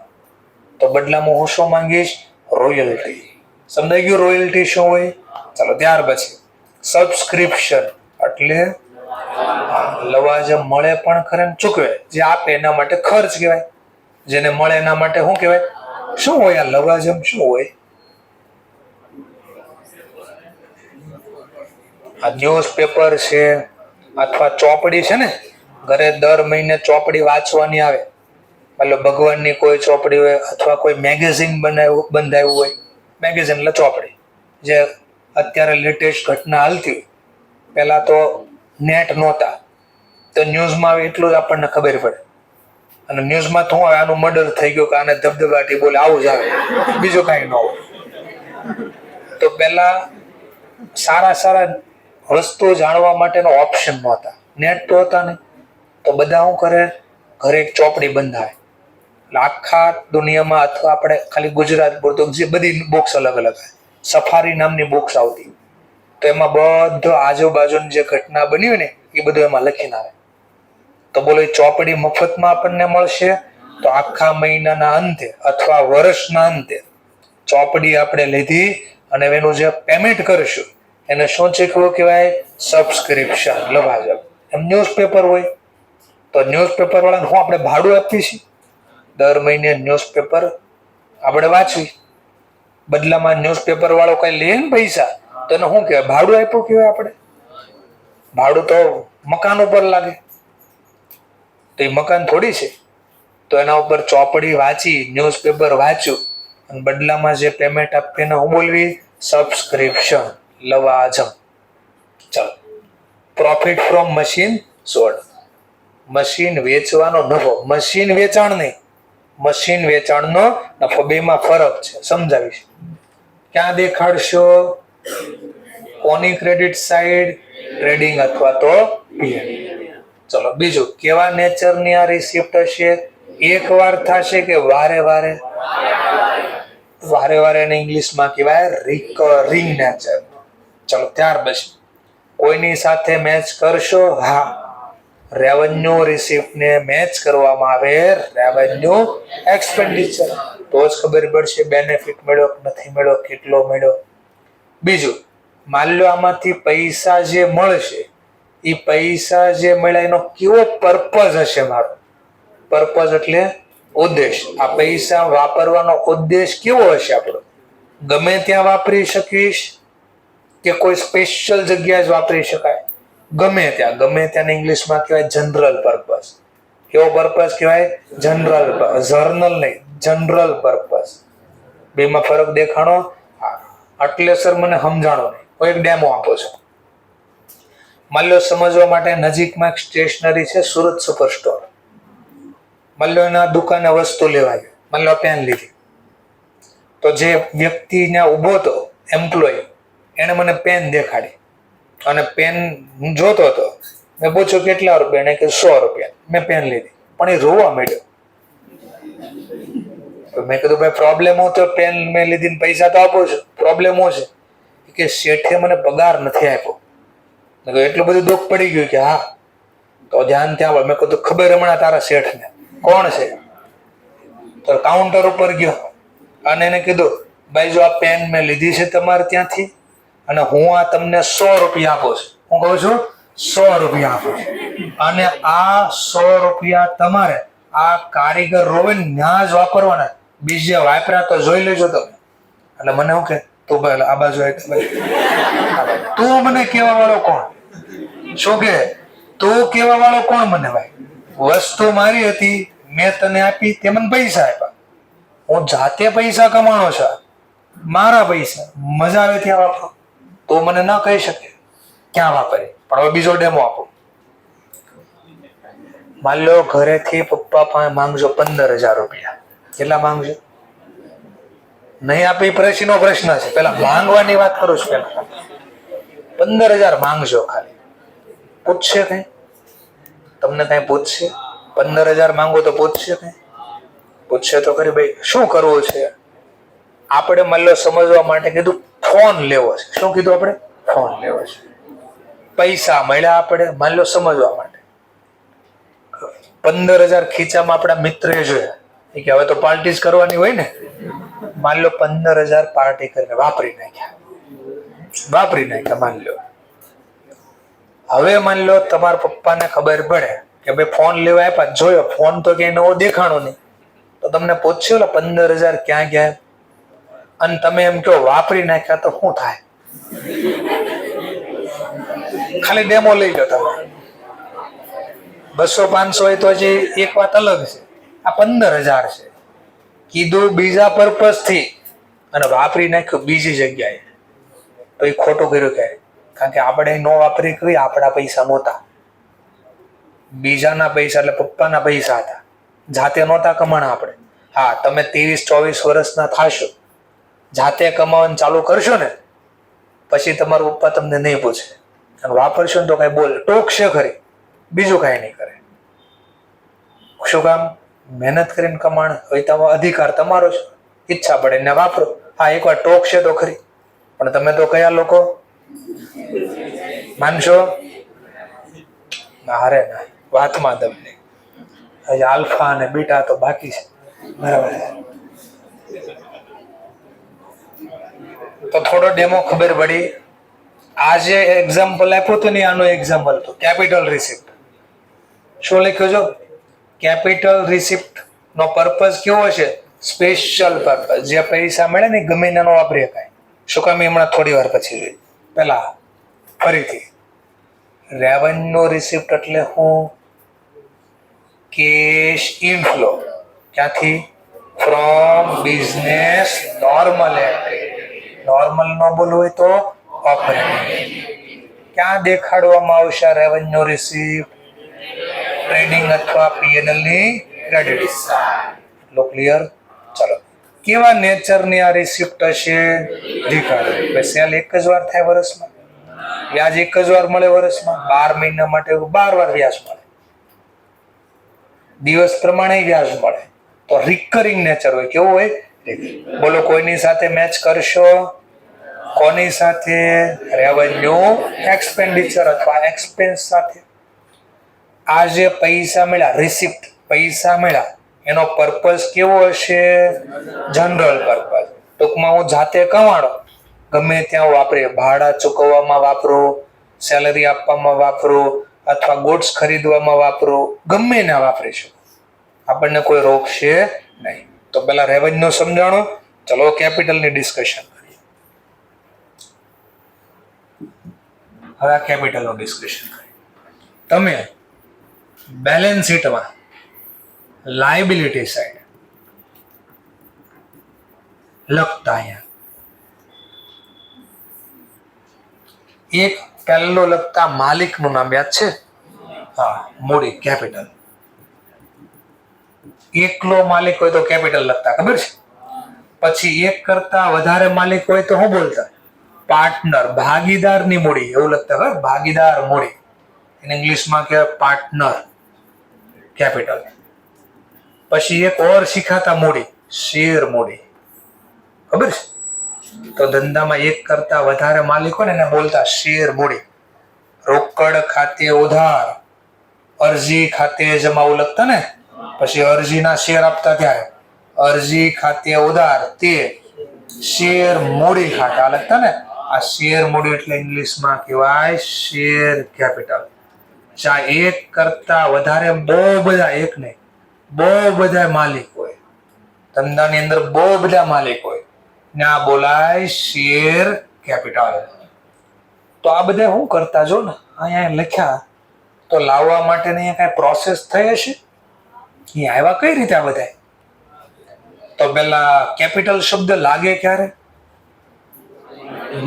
તો બદલામાં હું શું માંગીશ? રોયલ્ટી. સમજાઈ ગયું રોયલ્ટી શું હોય? ચાલો ત્યાર પછી સબસ્ક્રિપ્શન એટલે લવાજમ મળે પણ ખરે ચૂકવે. જે આપે એના માટે ખર્ચ કહેવાય, જેને મળે એના માટે શું કહેવાય? શું હોય આ લવાજમ? શું હોય? આ ન્યૂઝપેપર છે અથવા ચોપડી છે ને, ઘરે દર મહિને ચોપડી વાંચવાની આવે, મતલબ ભગવાનની કોઈ ચોપડી હોય અથવા કોઈ મેગેઝિન બંધાયું હોય. મેગેઝિન એટલે ચોપડી. જે અત્યારે લેટેસ્ટ ઘટના હાલતી, પહેલા તો નેટ નહોતા તો ન્યૂઝમાં આવે એટલું જ આપણને ખબર પડે. અને ન્યૂઝમાં તો હોય આનું મર્ડર થઈ ગયું કે આને ધબધબાટી બોલે, આવું જ આવે, બીજું કાંઈ ન હોય. તો પહેલા સારા વસ્તુઓ જાણવા માટેનો ઓપ્શન નહોતા, નેટ તો હતા નહીં. તો બધા શું કરે? ઘરે એક ચોપડી બંધાય. એટલે આખા દુનિયામાં અથવા આપણે ખાલી ગુજરાત પૂરતું જે બધી બુક્સ અલગ અલગ આવે. સફારી નામની બુક્સ આવતી, તો એમાં બધો આજુબાજુની જે ઘટના બની હોય ને એ બધું એમાં લખીને આવે. તો બોલો એ ચોપડી મફતમાં આપણને મળશે? તો આખા મહિનાના અંતે અથવા વર્ષના અંતે ચોપડી આપણે લીધી અને એનું જે પેમેન્ટ કરશું એને શું ચૂકવવું કહેવાય? સબસ્ક્રિપ્શન, લવાજમ. એમ ન્યૂઝપેપર હોય તો ન્યૂઝપેપર વાળાને શું આપણે ભાડું આપીએ છીએ? દર મહિને ન્યૂઝપેપર આપણે વાંચવી, બદલામાં ન્યૂઝપેપર વાળો કઈ લે ને પૈસા, તો એને શું કહેવાય? ભાડું આપ્યું કહેવાય. આપણે ભાડું તો મકાન ઉપર લાગે, તો એ મકાન થોડી છે. તો એના ઉપર ચોપડી વાંચી, ન્યૂઝપેપર વાંચ્યું અને બદલામાં જે પેમેન્ટ આપીએ એને હું બોલવી? સબસ્ક્રિપ્શન, લવાજમ. ચાલો, profit from machine sold. Machine વેચવાનો નફો. મશીન વેચાણ નહીં, મશીન વેચાણનો નફો. બેમાં ફરક છે, સમજાવીશ. ક્યાં દેખાડશો? કોની ક્રેડિટ સાઈડ? ટ્રેડિંગ અથવા તો પીએનબી. ચલો બીજું, કેવા નેચરની આ રિસિપ્ટ હશે? એક વાર થશે કે વારે વારે? વારે વારે એને ઇંગ્લિશમાં કહેવાય રિકરિંગ નેચર. ચલો ત્યાર પછી કોઈની સાથે મેચ કરશો? હા, રેવન્યુ રિસિપ્ટને મેચ કરવામાં આવે રેવન્યુ એક્સપેન્ડિચર, તો જ ખબર પડશે બેનિફિટ મળ્યો કે નથી મળ્યો, કેટલો મળ્યો. બીજું, માન લો આમાંથી પૈસા જે મળશે એ પૈસા જે મળ્યા એનો કેવો પર્પઝ હશે? મારો પર્પઝ એટલે ઉદ્દેશ. આ પૈસા વાપરવાનો ઉદ્દેશ કેવો હશે આપણો? ગમે ત્યાં વાપરી શકીશ કે કોઈ સ્પેશિયલ જગ્યાએ જ વાપરી શકાય? ગમે ત્યાં. ગમે ત્યાં ઇંગ્લિશમાં કહેવાય જનરલ પર્પઝ. કેવો પર્પઝ કહેવાય? જનરલ. જર્નલ નહીં, જનરલ પર્પઝ. બેમાં ફરક દેખાણો? એટલે સર મને સમજાણો નહીં, હું એક ડેમો આપો છો. માન લો સમજવા માટે નજીકમાં એક સ્ટેશનરી છે, સુરત સુપર સ્ટોર. માન લો એના દુકાને વસ્તુ લેવા ગયો, માન લો પેન લીધી. તો જે વ્યક્તિ ત્યાં ઊભો હતો, એમ્પ્લોય, એને મને પેન દેખાડી અને પેન જોતો હતો. મેં પૂછ્યું કેટલા રૂપિયા? એને કે 100 રૂપિયા. મેં પેન લીધી, પણ એ રોવા માંડ્યો. મેં કીધું ભાઈ પ્રોબ્લેમ હું તો પેન મેં લીધી પૈસા તો આપો છો, પ્રોબ્લેમ શું છે? કે શેઠે મને પગાર નથી આપ્યો. એટલું બધું દુઃખ પડી ગયું કે હા, તો ધ્યાન ત્યાં. મેં કીધું ખબર હમણાં તારા શેઠને? કોણ છે? તો કાઉન્ટર ઉપર ગયો અને એને કીધું ભાઈ જો આ પેન મેં લીધી છે તમારે ત્યાંથી અને હું આ તમને 100 રૂપિયા આપું છું. હું કહું છું 100 રૂપિયા આપું છું અને આ 100 રૂપિયા તમારે આ કારીગર રોવે ને ત્યાં જ વાપરવાના, બીજે વાપર્યા તો જોઈ લેજો તમે. એટલે મને શું કે તું ભાઈ આ બાજુ તું મને કેવા વાળો કોણ? શું કે તું કેવા વાળો કોણ મને? ભાઈ વસ્તુ મારી હતી, મેં તને આપી, તે મને પૈસા આપ્યા. હું જાતે પૈસા કમાણો છે, મારા પૈસા, મજા આવે ત્યાં વાપરો. તો મને ના કહી શકે ક્યાં વાપરી. પણ હવે બીજો ડેમો આપો. માન લો ઘરેથી પપ્પા પાસે માંગજો 15,000 રૂપિયા. કેટલા માંગજો? નહીં આપે પછીનો પ્રશ્ન છે, પેલા માંગવાની વાત કરું છું. પેલા 15,000 માંગજો. ખાલી પૂછશે કઈ? તમને કઈ પૂછશે? 15,000 માંગો તો પૂછશે કઈ? પૂછશે તો ખરી ભાઈ શું કરવું છે? આપણે માન લો સમજવા માટે કીધું ફોન લેવો છે. શું કીધું આપણે? ફોન લેવો છે. પૈસા મળ્યા આપણે માન લો સમજવા માટે. 15,000 ખીચામાં આપણા મિત્રએ જોયા કે હવે તો પાર્ટી જ કરવાની હોય ને. માન લો 15,000 પાર્ટી કરીને વાપરી નાખ્યા. માન લો હવે માન લો તમારા પપ્પાને ખબર પડે કે ભાઈ ફોન લેવા આપ્યા, જોયો ફોન તો ક્યાંય નવો દેખાણો નહીં. તો તમને પૂછ્યું 15,000 ક્યાં ગયા? અને તમે એમ કહો વાપરી નાખ્યા, તો શું થાય? ખાલી ડેમો લઈ લો તમે. 200-500 હોય તો હજી એક વાત અલગ છે. આ 15,000 છે, કીધું બીજા પર્પઝ થી અને વાપરી નાખ્યું બીજી જગ્યાએ, તો એ ખોટું કર્યું કે? કારણ કે આપણે ન વાપરી કરી, આપણા પૈસા નહોતા, બીજાના પૈસા એટલે પપ્પાના પૈસા હતા, જાતે નહોતા કમાણા આપણે. હા, તમે 23-24 વર્ષના થશો, જાતે કમાવાનું ચાલુ કરશો ને, પછી તમારા પપ્પા તમને નહીં પૂછે અને વાપરશો ને તો કઈ બોલ ટોકશે ખરી, બીજું કઈ નહીં કરે. શું કામ? મહેનત કરીને કમાણ હોય, તમારો અધિકાર તમારો છે, ઈચ્છા પડે ને વાપરો. હા, એકવાર ટોકશે તો ખરી, પણ તમે તો કયા લોકો માનશો? હારે ના વાતમાં તમને હજી આલ્ફા અને બીટા તો બાકી છે, બરાબર છે. તો થોડો ડેમો ખબર પડી. આ જે એક્ઝામ્પલ આપ્યું હતું ને આનું એક્ઝામ્પલ હતું કેપિટલ રિસિપ્ટ. શું લખ્યું છો? કેપિટલ રિસિપ્ટ નો પર્પઝ કેવો છે? Special purpose. જે પૈસા મળે ને ગમે એનો વાપરી શકાય. શું કામ? હમણાં થોડી વાર પછી જોઈ. પેલા ફરીથી રેવન્યુ રિસિપ્ટ એટલે હું? Cash inflow. ક્યાંથી? From business normal activity. Normal નો બોલવું હોય તો ઓપરેટિંગ. ક્યાં દેખાડવામાં આવશે રેવન્યુ રિસિપ્ટ? ટ્રેડિંગ અથવા પીએનએલ ની ક્રેડિટ સાઇડ. એટલો ક્લિયર? ચલો. કેવા નેચરની આ રિસિપ્ટ હશે? દેખાડો. સેલ એક જ વાર થાય વર્ષમાં, વ્યાજ એક જ વાર મળે વર્ષમાં, 12 મહિના માટે 12 વાર વ્યાજ મળે, દિવસ પ્રમાણે વ્યાજ મળે. તો રિકરિંગ નેચર હોય. કેવું હોય? બોલો, કોઈની સાથે મેચ કરશો? કોની સાથે? રેવન્યુ એક્સપેન્ડિચર અથવા એક્સપેન્સ સાથે. આ જે પૈસા મળ્યા, રિસિપ્ટ પૈસા મળ્યા, એનો પર્પઝ કેવો હશે? General purpose. ટૂંકમાં હું જાતે કમાણો ગમે ત્યાં વાપરે, ભાડા ચૂકવવામાં વાપરો, સેલરી આપવામાં વાપરો, અથવા ગુડ્સ ખરીદવામાં વાપરો, ગમે ના વાપરી શકો, આપણને કોઈ રોકશે નહીં. તો પેલા રેવન્યુ સમજાણો. ચલો કેપિટલની ડિસ્કશન કરીએ. હવે કેપિટલનું ડિસ્કશન કરીએ. તમે બેલેન્સ શીટમાં લાયબિલિટી સાઈડ લખતા અહીંયા એક પહેલો લખતા માલિકનું નામ યાદ છે? હા, મૂડી કેપિટલ. એકલો માલિક હોય તો કેપિટલ લખતા, ખબર છે? પછી એક કરતા વધારે માલિક હોય તો શું બોલતા? પાર્ટનર, ભાગીદારની મૂડી એવું લખતા. ખબર? ભાગીદાર મૂડી. ઇંગ્લિશમાં કહેવાય પાર્ટનર કેપિટલ. પછી એક ઓર શીખાતા મૂડી, શેર મૂડી. ખબર છે? તો ધંધામાં એક કરતા વધારે માલિક હોય ને એને બોલતા શેર મૂડી. રોકડ ખાતે ઉધાર, અરજી ખાતે જમા લખતા ને, પછી અરજીના શેર આપતા ત્યારે અરજી ખાતે ઉધાર તે શેર મૂડી ખાતા લખતા ને. આ શેર મૂડી એટલે ઇંગ્લિશમાં કહેવાય શેર કેપિટલ. જ્યાં એક કરતા વધારે બહુ બધા, એક નહીં બહુ બધા માલિક હોય, ધંધાની અંદર બહુ બધા માલિક હોય, ને આ બોલાય શેર કેપિટલ. તો આ બધા શું કરતા જો ને અહીંયા લખ્યા તો લાવવા માટેની કઈ પ્રોસેસ થઈ હશે? એ આવ્યા કઈ રીતે આ બધા? તો પેલા કેપિટલ શબ્દ લાગે ક્યારે?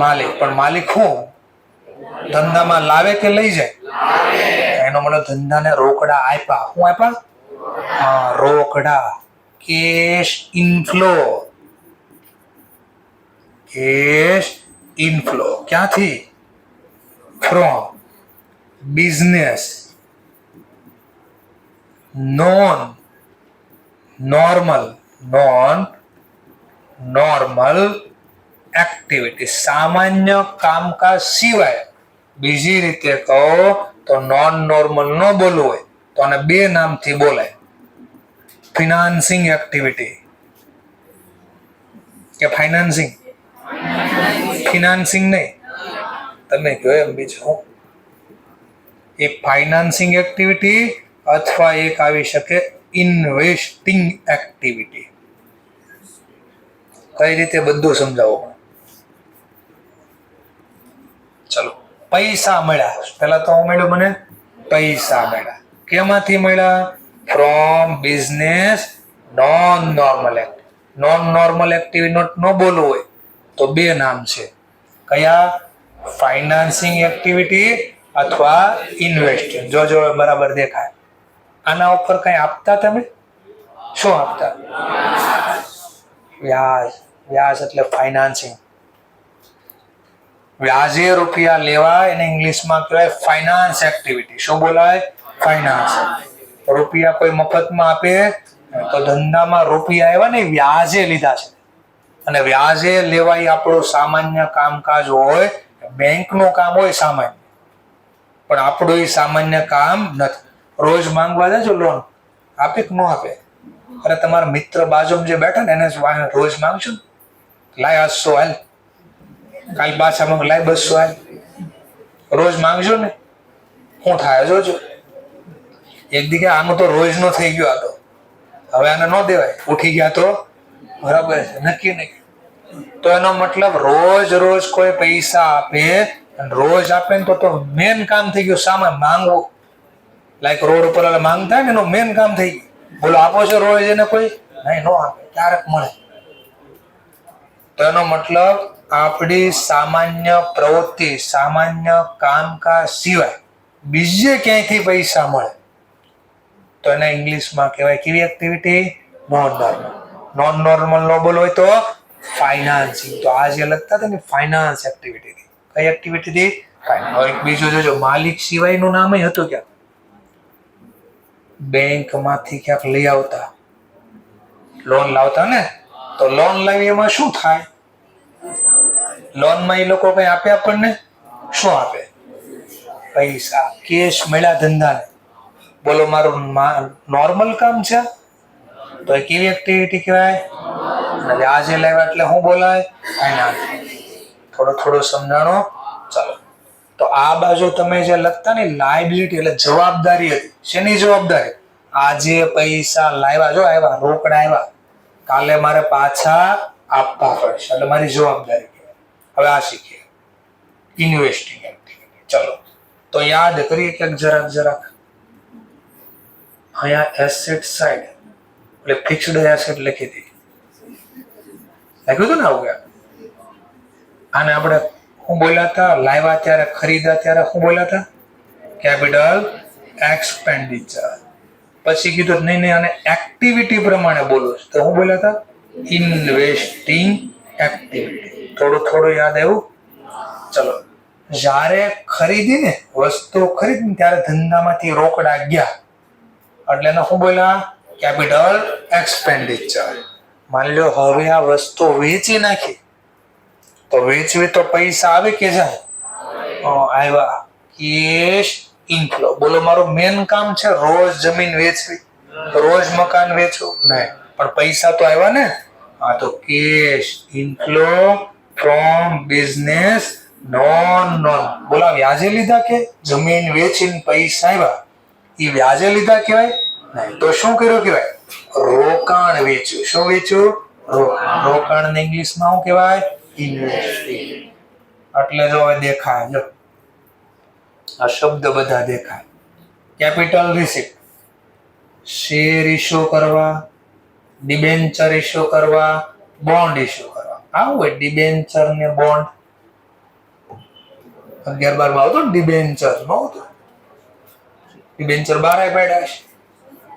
માલિક. પણ માલિક શું ધંધામાં લાવે કે લઈ જાય? એનો મતલબ ધંધાને રોકડા આપ્યા. શું આપ્યા? હા, રોકડા. Cash inflow. કેશ ઇનફ્લો ક્યાંથી? From business non normal activity. સામાન્ય કામકાજ સિવાય. બીજી રીતે કહો તો નોન નોર્મલ ન બોલવું હોય તો આને બે નામથી બોલાય. ફિનાન્સિંગ એક્ટિવિટી કે ફાઇનાન્સિંગ? ફિનાન્સિંગ નહીં, તમે કહો એમ. બીજું એક ફાઇનાન્સિંગ એક્ટિવિટી અથવા એક આવી શકે ઇન્વેસ્ટિંગ એક્ટિવિટી. કઈ રીતે બધું સમજાવો. ચલો, પૈસા મળ્યા. પેલા તો મળ્યું મને પૈસા મળ્યા. કેમાંથી મળ્યા? From business non normal activity. Non normal activity ન બોલવું હોય તો બે નામ છે. કયા? ફાઇનાન્સિંગ એક્ટિવિટી અથવા ઇન્વેસ્ટિંગ. જો બરાબર દેખાય. આના ઉપર કઈ આપતા તમે? શું આપતા? વ્યાજ. વ્યાજ એટલે ફાઇનાન્સિંગ. વ્યાજે રૂપિયા લેવા એને ઇંગ્લિશમાં કહેવાય ફાઇનાન્સ એક્ટિવિટી. શું બોલાય? ફાઇનાન્સ. રૂપિયા કોઈ મફતમાં આપે તો ધંધામાં રૂપિયા આવ્યા ને વ્યાજે લીધા છે, અને વ્યાજે લેવાય આપણું સામાન્ય કામકાજ હોય. બેંકનું કામ હોય સામાન્ય, પણ આપણું એ સામાન્ય કામ નથી. રોજ માંગવા જાજો લોન, આપે કે ન આપે? અરે તમારા મિત્ર બાજુમાં જે બેઠા ને એને રોજ માંગશો ને, લાય 800 હાલ, કાલ પાછા માંગ, લાય 200 હાલ, રોજ માંગજો ને, શું થાય જોજો. એક દી કે આનું તો રોજ નો થઈ ગયો, આ તો હવે આને ન દેવાય, ઉઠી ગયા તો બરાબર છે, નક્કી નહીં. તો એનો મતલબ રોજ રોજ કોઈ પૈસા આપે, રોજ આપે ને તો મેન કામ થઈ ગયું સામાન માંગવું. લાઈક રોડ ઉપર માંગતા ને એનું મેન કામ થઈ ગયું. બોલો આપો છો રોજ એને કોઈ? નહીં, નો આપે, ક્યારેક મળે. તો એનો મતલબ આપણી સામાન્ય પ્રવૃત્તિ, સામાન્ય કામકાજ સિવાય બીજે ક્યાંયથી પૈસા મળે તો એને ઇંગ્લિશમાં કહેવાય કેવી activity? Non normal. Non normal નો બોલ હોય તો ફાઇનાન્સિંગ. તો આ જે લગતા હતા ને ફાઇનાન્સ એક્ટિવિટી થી. કઈ એક્ટિવિટી થી? ફાઇનાન્સ. બીજું જોજો, માલિક સિવાયનું નામ હતું ક્યાં? બેંક માંથી ક્યાંક લઈ આવતા, લોન લાવતા ને. તો લોન લાવી એમાં શું થાય? લોન માં એ લોકો કઈ આપે આપણને? શું આપે? પૈસા, કેશ મળ્યા ધંધાને. બોલો મારું નોર્મલ કામ છે તો એ કેવી એક્ટિવિટી કહેવાય? અને આજે લાવ્યા એટલે શું બોલાય? ફાઇનાન્સ. થોડું સમજાણો? ચાલો. તો આ બાજુ તમે જે લખતા ને લાયબિલિટી એટલે જવાબદારી હતી. શેની જવાબદારી? આજે પૈસા લાવ્યા, જો આવ્યા, રોકડા આવ્યા, કાલે મારે પાછા આપવા પડશે એટલે મારી જવાબદારી કહેવાય. હવે આ શીખીએ ઇન્વેસ્ટિંગ એક્ટિવિટી. ચલો તો યાદ કરીએ કે જરાક અહીંયા એસેટ સાઇડ એટલે ફિક્સ્ડ એસેટ લખી હતી, લખ્યું હતું ને આવું? આને આપણે શું બોલ્યા હતા? લાવ્યા ત્યારે, ખરીદ્યા ત્યારે શું બોલ્યા હતા? Capital expenditure. પછી કીધું નહીં આને એક્ટિવિટી પ્રમાણે બોલો તો શું બોલ્યા હતા? Investing activity. થોડું યાદ આવ્યું? ચલો. જ્યારે ખરીદીને વસ્તુ ખરીદીને ત્યારે ધંધામાંથી રોકડા ગયા એટલે એને શું બોલ્યા? Capital expenditure. માની લો હવે આ વસ્તુ વેચી નાખી તો વેચવી તો પૈસા આવે કે જાય? આવ્યા, કેશ ઇનફ્લો. બોલો મારું મેન કામ છે રોજ જમીન વેચવી, રોજ મકાન વેચવું? નહીં, પણ પૈસા તો આવ્યા ને. હા, તો cash inflow from business non. બોલા વ્યાજે લીધા કે જમીન વેચીને પૈસા આવ્યા એ વ્યાજે લીધા કહેવાય? નહીં. તો શું કર્યું કહેવાય? રોકાણ વેચ્યું. શું વેચ્યું? રોકાણ ને ઇંગ્લિશમાં શું કહેવાય? ઇન્વેસ્ટિંગ. એટલે જો હવે દેખાય, જો આ શબ્દ બધા દેખાય. કેપિટલ રિસીપ્ટ, શેર ઇશ્યુ કરવા, ડિબેન્ચર ઇશ્યુ કરવા, બોન્ડ ઇશ્યુ કરવા. આવું હોય ડિબેન્ચર ને બોન્ડ. 11-12 માં આવતો ડિબેન્ચર નો હતો. ડિબેન્ચર 12 પડ્યા છે.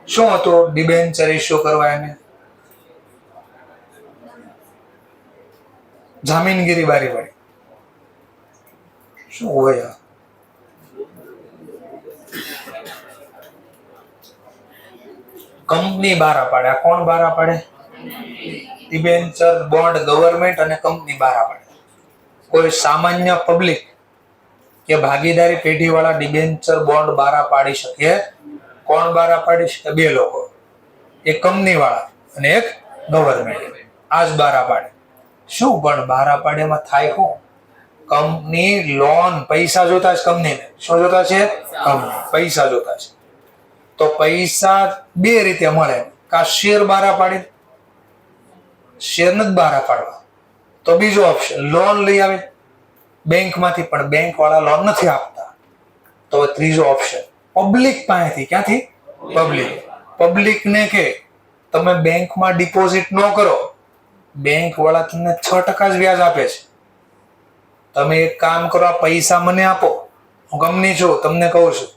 શું હતું ડિબેન્ચર ઇશ્યુ કરવા? એને જામીનગીરી બારી પડી. શું હોય? કંપની બારા પાડે. કોણ બારા પાડે? ડિબેન્ચર બોન્ડ ગવર્નમેન્ટ અને કંપની બારા પાડે. કોઈ સામાન્ય પબ્લિક કે ભાગીદારી પેઢી વાળા ડિબેન્ચર બોન્ડ બારા પાડી શકે? કોણ બારા પાડી શકે? બે લોકો, એક કંપની વાળા અને એક ગવર્નમેન્ટ. આ જ બારા પાડે. શું પણ બારા પાડેમાં થાય શું? કંપની લોન, પૈસા જોતા છે કંપનીને. શું જોતા છે? કંપની પૈસા જોતા છે. તો પૈસા બે રીતે મળે. કા શેર બારા પાડી, શેર નથી બારા પાડવા, તો બીજો ઓપ્શન લોન લઈ આવે બેંકમાંથી, પણ બેંક વાળા લોન નથી આપતા. તો ત્રીજો ઓપ્શન પબ્લિક પાસેથી. ક્યાંથી? પબ્લિક ને કે તમે બેંકમાં ડિપોઝિટ ન કરો, બેંક વાળા તમને 6% જ વ્યાજ આપે છે. તમે એક કામ કરો, આ પૈસા મને આપો, હું કંપની છું, તમને કહું છું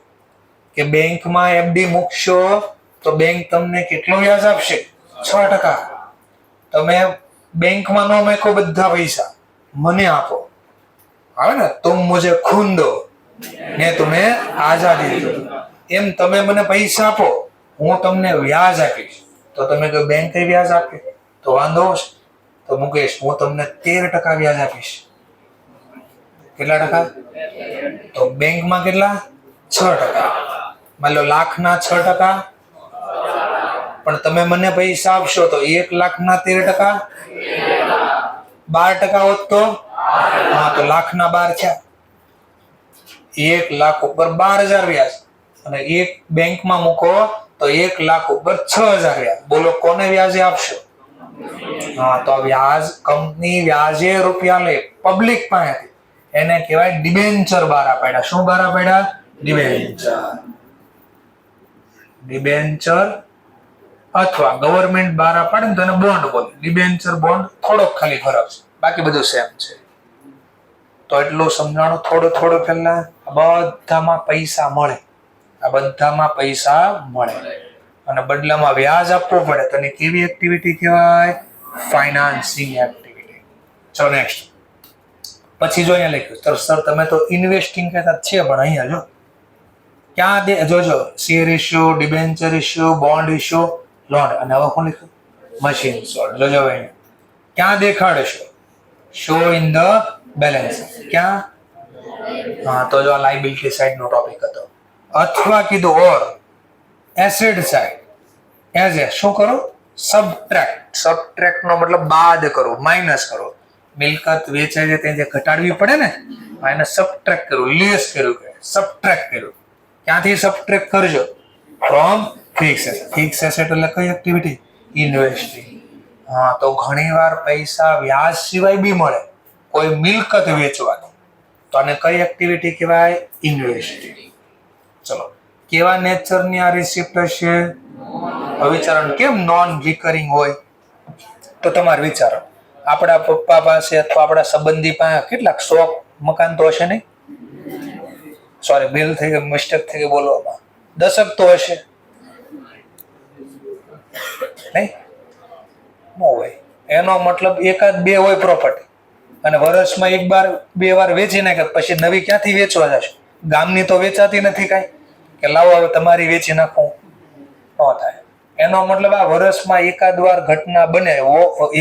કે બેંકમાં એફડી મૂકશો તો બેંક તમને કેટલું વ્યાજ આપશે? 6%. તમે બેંકમાં ન મૂકો બધા પૈસા, મને આપો, આવે ને, તુમ મુझे खून दो ને તમે આઝાદી દો. એમ તમે મને પૈસા આપો, હું તમને વ્યાજ આપીશ. તો તમે કોઈ બેંક વ્યાજ આપે તો વાંધો છે? તો મુકેશ, હું તમને 13% વ્યાજ આપીશ. કેટલા ટકા? તો બેંકમાં કેટલા? 6%. માની લો 1,00,000 6%, પણ તમે મને પૈસા આપશો તો 1,13,00,000, 12% હોત તો હા, તો 1,00,000 થયા. 1,00,000 ઉપર 12,000 વ્યાજ, અને એક બેંકમાં મૂકો તો 1,00,000 ઉપર 6,000 વ્યાજ. બોલો કોને વ્યાજે આપશો? હા, તો વ્યાજ કંપની વ્યાજે રૂપિયા લે પબ્લિક પાસેથી, એને કહેવાય ડિબેન્ચર બહાર પાડ્યા. શું બહાર પાડ્યા? ડિબેન્ચર. ડિબેન્ચર અથવા ગવર્મેન્ટ બહાર પાડે ને તો એને બોન્ડ બોલે. ડિબેન્ચર બોન્ડ થોડોક ખાલી ફરક છે, બાકી બધું સેમ છે. તો એટલું સમજાણું થોડું પહેલા. બધામાં પૈસા મળે, આ બધામાં પૈસા મળે અને બદલામાં વ્યાજ આપવું પડે, તો એની કેવી એક્ટિવિટી કહેવાય? Financing activity. ચલો નેક્સ્ટ. પછી જો અહીંયા લખ્યું તો સર તમે તો ઇન્વેસ્ટિંગ કહેતા છે, પણ અહીંયા જો ક્યાં જોજો share issue, debenture issue, bond issue, loan, અને હવે શું લખ્યું? Machine sold. જોજો અહીંયા ક્યાં દેખાડશો? Show in the balance. ક્યાં? હા, તો જો આ લાયબિલિટી સાઈડ નો ટોપિક હતો. અથવા કીધું ઓર એસેટ સાઈડ એઝ એ શું કરો? સબટ્રેક્ટ. સબટ્રેક્ટ નો મતલબ બાદ કરો, માઇનસ કરો. મિલકત વેચાય છે તે જે ઘટાડવી પડે ને, એને સબટ્રેક્ટ કર્યું, લેસ કર્યું, સબટ્રેક્ટ કર્યું. ક્યાંથી સબટ્રેક્ટ કરજો? From fix asset. Fix asset એટલે કઈ એક્ટિવિટી? ઇન્વેસ્ટિંગ. હા, તો ઘણીવાર પૈસા વ્યાજ સિવાય બી મળે, કોઈ મિલકત વેચવાની, તો આને કઈ એક્ટિવિટી કહેવાય? ઇન્વેસ્ટિંગ. ચલો, કેવા નેચરની આ રિસિપ્ટ હશે? વિચારો કેમ નોન રિકરિંગ હોય? તો તમારે વિચારો, આપણા પપ્પા પાસે અથવા આપણા સંબંધી પાસે કેટલાક 100 મકાન તો હશે નહીં? સોરી, બિલ થઈ ગયું, મિસ્ટેક થઈ ગઈ બોલવામાં. 10 તો હશે નહીં? ન હોય. એનો મતલબ 1-2 હોય પ્રોપર્ટી, અને વર્ષમાં 1-2 વાર વેચી નાખે, પછી નવી ક્યાંથી વેચવા જશે? ગામની તો વેચાતી નથી કાંઈ, કે લાવો હવે તમારી વેચી નાખું, ન થાય. એનો મતલબ આ વર્ષમાં 1-2 વાર ઘટના બને.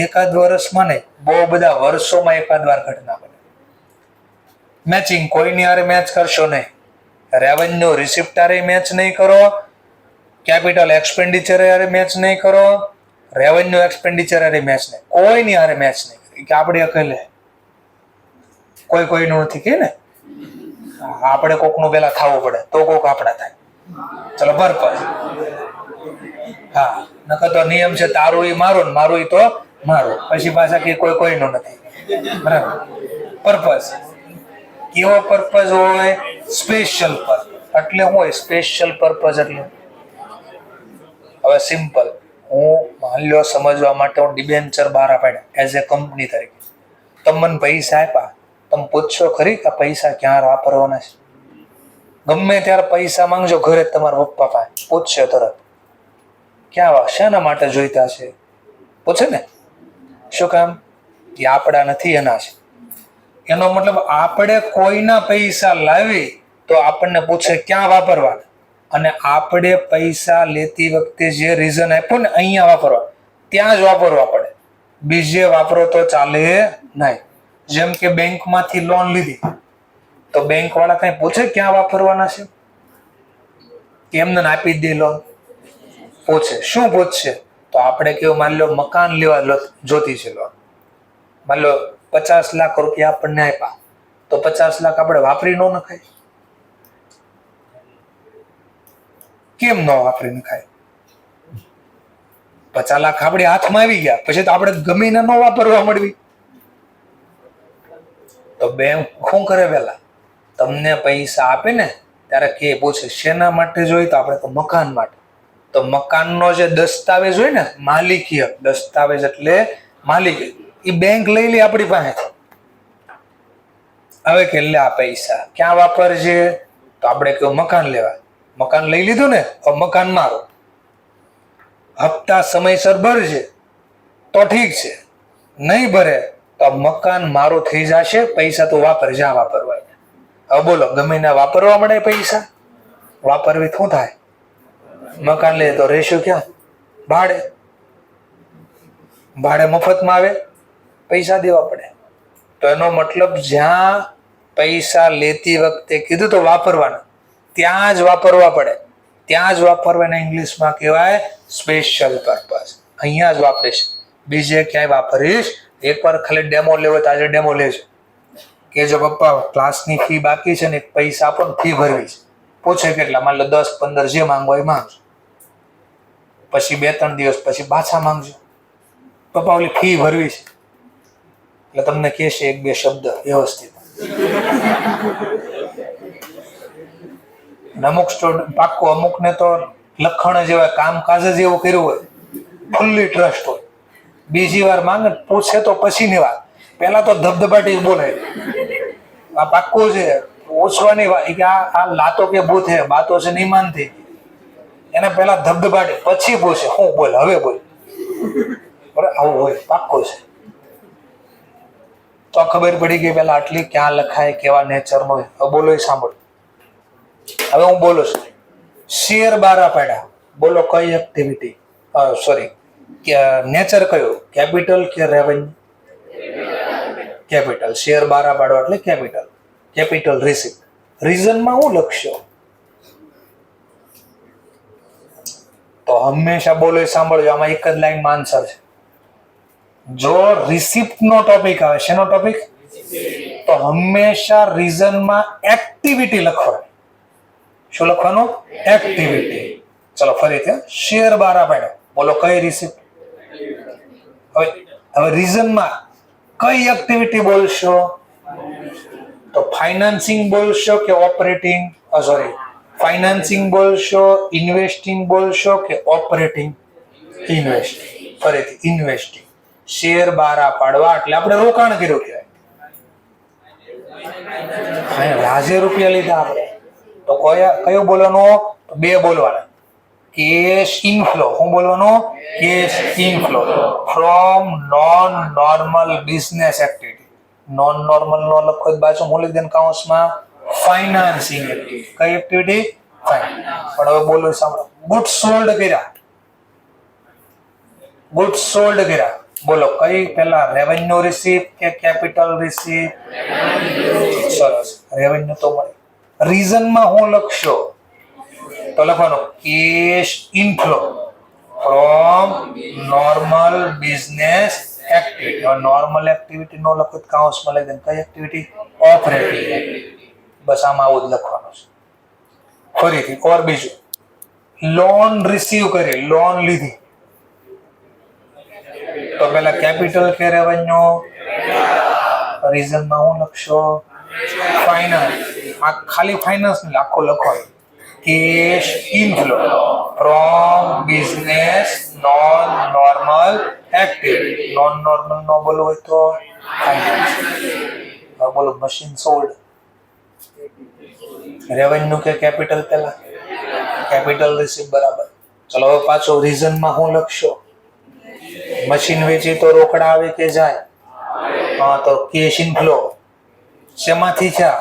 1-2 વર્ષમાં નહીં, બહુ બધા વર્ષોમાં 1-2 વાર ઘટના બને. મેચિંગ કોઈની હારે મેચ કરશો નહીં. રેવન્યુ રિસિપ્ટ હારે મેચ નહીં કરો, કેપિટલ એક્સપેન્ડિચર હારે મેચ નહીં કરો, રેવન્યુ એક્સપેન્ડિચર હારે મેચ નહીં, કોઈની હારે મેચ નહીં કરી. કે આપણે અકેલે કોઈનું નથી કે ને, આપણે કોકનું પેલા થવું પડે તો કોક આપણા થાય. ચલો, પર્પઝ. હા, નકર તો નિયમ છે તારું ઈ મારું ને મારું ઈ તો મારું, પછી પાછા કે કોઈનું નથી. બરાબર. પર્પઝ કેવો પર્પઝ હોય? Special purpose. એટલે હું હોય સ્પેશિયલ પર્પઝ? એટલે હવે સિમ્પલ, હું માની લો સમજવા માટે હું ડિબેન્ચર બહાર પાડ્યા એઝ એ કંપની તરીકે. તમે મને પૈસા આપ્યા, તમે પૂછશો ખરી કે પૈસા ક્યાં વાપરવાના છે? ગમે ત્યારે પૈસા માંગજો ઘરે તમારા પપ્પા પાસે, પૂછશે તરત ક્યાં શાના માટે જોઈતા છે? પૂછે ને. શું કામ? એ આપણા નથી, એના છે. એનો મતલબ આપણે કોઈના પૈસા લાવી તો આપણને પૂછે ક્યાં વાપરવાના, અને આપણે પૈસા લેતી વખતે જે રીઝન આપ્યો ને અહીંયા વાપરવા, ત્યાં જ વાપરવા પડે. બીજે વાપરો તો ચાલે નહીં. જેમ કે બેંકમાંથી લોન લીધી તો બેંક વાળા કઈ પૂછે ક્યાં વાપરવાના છે? એમને આપી દે લોન? પૂછે. શું પૂછશે? તો આપણે કેવું, માની લો મકાન લેવા જોતી છે લોન, માની લો 50 લાખ રૂપિયા આપણને આપ્યા, તો 50 લાખ આપણે વાપરી ન નખાય? કેમ ન વાપરી નખાય? 50 લાખ આપણે હાથમાં આવી ગયા પછી તો આપણે ગમીને ન વાપરવા મળવી. તો બેંક શું કરે? પેલા તમને પૈસા આપે ને ત્યારે કે પૂછે શેના માટે જોઈએ? તો આપણે તો મકાન માટે. તો મકાનનો જે દસ્તાવેજ હોય ને, માલિકી દસ્તાવેજ એટલે માલિકી, એ બેંક લઈ લે આપણી પાસેથી. હવે કે લે આ પૈસા ક્યાં વાપરજે? તો આપણે કેવું મકાન લેવા. મકાન લઈ લીધું ને, હવે મકાન મારો, હપ્તા સમયસર ભરજે તો ઠીક છે, નહીં ભરે તો મકાન મારું થઈ જશે, પૈસા તો વાપર, જ્યાં વાપરવા. હવે બોલો, ગમે ને વાપરવા મળે પૈસા? વાપરવી શું થાય? મકાન લે તો રહેશું ક્યાં? ભાડે. ભાડે મફતમાં આવે, પૈસા દેવા પડે. તો એનો મતલબ જ્યાં પૈસા લેતી વખતે કીધું તો વાપરવાના, ત્યાં જ વાપરવા પડે. ત્યાં જ વાપરવાના ઇંગ્લિશમાં કહેવાય સ્પેશિયલ પર્પઝ. અહીંયા જ વાપરીશ, બીજે ક્યાંય વાપરીશ. એકવાર ખાલી ડેમો લેવો તો આજે ડેમો લેજો કે જો પપ્પા ક્લાસની ફી બાકી છે ને પૈસા આપો ને ફી ભરવી છે. પૂછે કેટલા, માન લો 10-15 જે માંગો એ માંગજો. પછી 2-3 દિવસ પછી પાછા માંગજો, પપ્પા ઓલી ફી ભરવી છે. એટલે તમને કહેશે 1-2 શબ્દ વ્યવસ્થિત. અમુક સ્ટુડન્ટ પાક્કો, અમુકને તો લખણ જેવા કામકાજ જ એવું કર્યું હોય, ફુલ્લી ટ્રસ્ટ હોય. બીજી વાર માંગે પૂછે તો પછીની વાત, પેલા તો ધબધબાટી બોલે આ પાક્કું છે. ઓછવાની વાત કે આ લાતો કે ભૂત હે, બાતો છે નહીં માનતી. એને પેલા ધબધબાટી, પછી પૂછે હું બોલ, હવે બોલ. બરાબર, આવું હોય, પાક્કું છે. તો ખબર પડી ગઈ પેલા આટલી ક્યાં લખાય, કેવા નેચરનો હોય. હવે બોલો, સાંભળો. હવે હું બોલું છું, શેર બારા પાડ્યા. બોલો કઈ એક્ટિવિટી, સોરી નેચર કયું, કેપિટલ કે રેવન્યુ? કેપિટલ. શેર બારા પાડો એટલે કેપિટલ. Capital receipt. રીઝનમાં હું લખશો? તો હંમેશા બોલો સાંભળજો, આમાં એક જ લાઈનમાં આન્સર છે. જો રિસિપ્ટ નો ટોપિક આવે, શેનો ટોપિક? તો હંમેશા રીઝનમાં એક્ટિવિટી લખવાની. શું લખવાનું? એક્ટિવિટી. ચલો ફરીથી, શેર બારા પાડ્યા. બોલો કઈ રિસિપ્ટ? હવે રીઝનમાં કઈ એક્ટિવિટી બોલશો? તો ફાઇનાન્સિંગ બોલશો કે ઓપરેટિંગ? સોરી, ફાઇનાન્સિંગ બોલશો, ઇન્વેસ્ટિંગ બોલશો કે ઓપરેટિંગ? ઇન્વેસ્ટિંગ. ફરીથી ઇન્વેસ્ટિંગ. શેર બારા પાડવા એટલે આપણે રોકાણ કર્યું કહેવાય. વ્યાજે રૂપિયા લીધા આપણે. તો કયું બોલવાનું? તો 2 બોલવાના. Cache inflow. શું બોલવાનું? Cash inflow from non normal business activity. Non normal નો લખો બાજુ હું લખી દે કાઉન્સમાં ફાઇનાન્સિંગ એક્ટિવિટી. કઈ એક્ટિવિટી? ફાઇનાન્સ. પણ હવે બોલો સાંભળો, ગુડ સોલ્ડ કર્યા. ગુડ સોલ્ડ કર્યા. બોલો કઈ પેલા, રેવન્યુ રિસીપ્ટ કે કેપિટલ રિસીપ્ટ? સરસ, રેવન્યુ તો મળે. રીઝનમાં હું લખશો? તો લખવાનું cash inflow from normal business activity. Normal activity નો લખો તો કાઉન્સમાં લખી દે. કઈ એક્ટિવિટી? ઓપરેટિંગ. બસ આમાં આવું જ લખવાનું છે. ફરીથી ઓર બીજું, લોન રિસીવ કરી, લોન લીધી. તો પેલા કેપિટલ કે રેવન્યુ? રીઝનમાં હું લખશો? ફાઇનાન્સ. આ ખાલી ફાઇનાન્સ નહીં, આખો લખવાનું. Cash inflow from business non normal activity. Non normal નો બોલવું હોય તો ફાઇનાન્સ. હવે બોલો મશીન સોલ્ડ. રેવન્યુ કે કેપિટલ? પેલા કેપિટલ રિસીવ. બરાબર. ચલો હવે પાછો રીઝનમાં હું લખશો? મશીન વેચી તો રોકડા આવે કે જાય? હા, તો કેશ ઇનફ્લો શેમાંથી છે?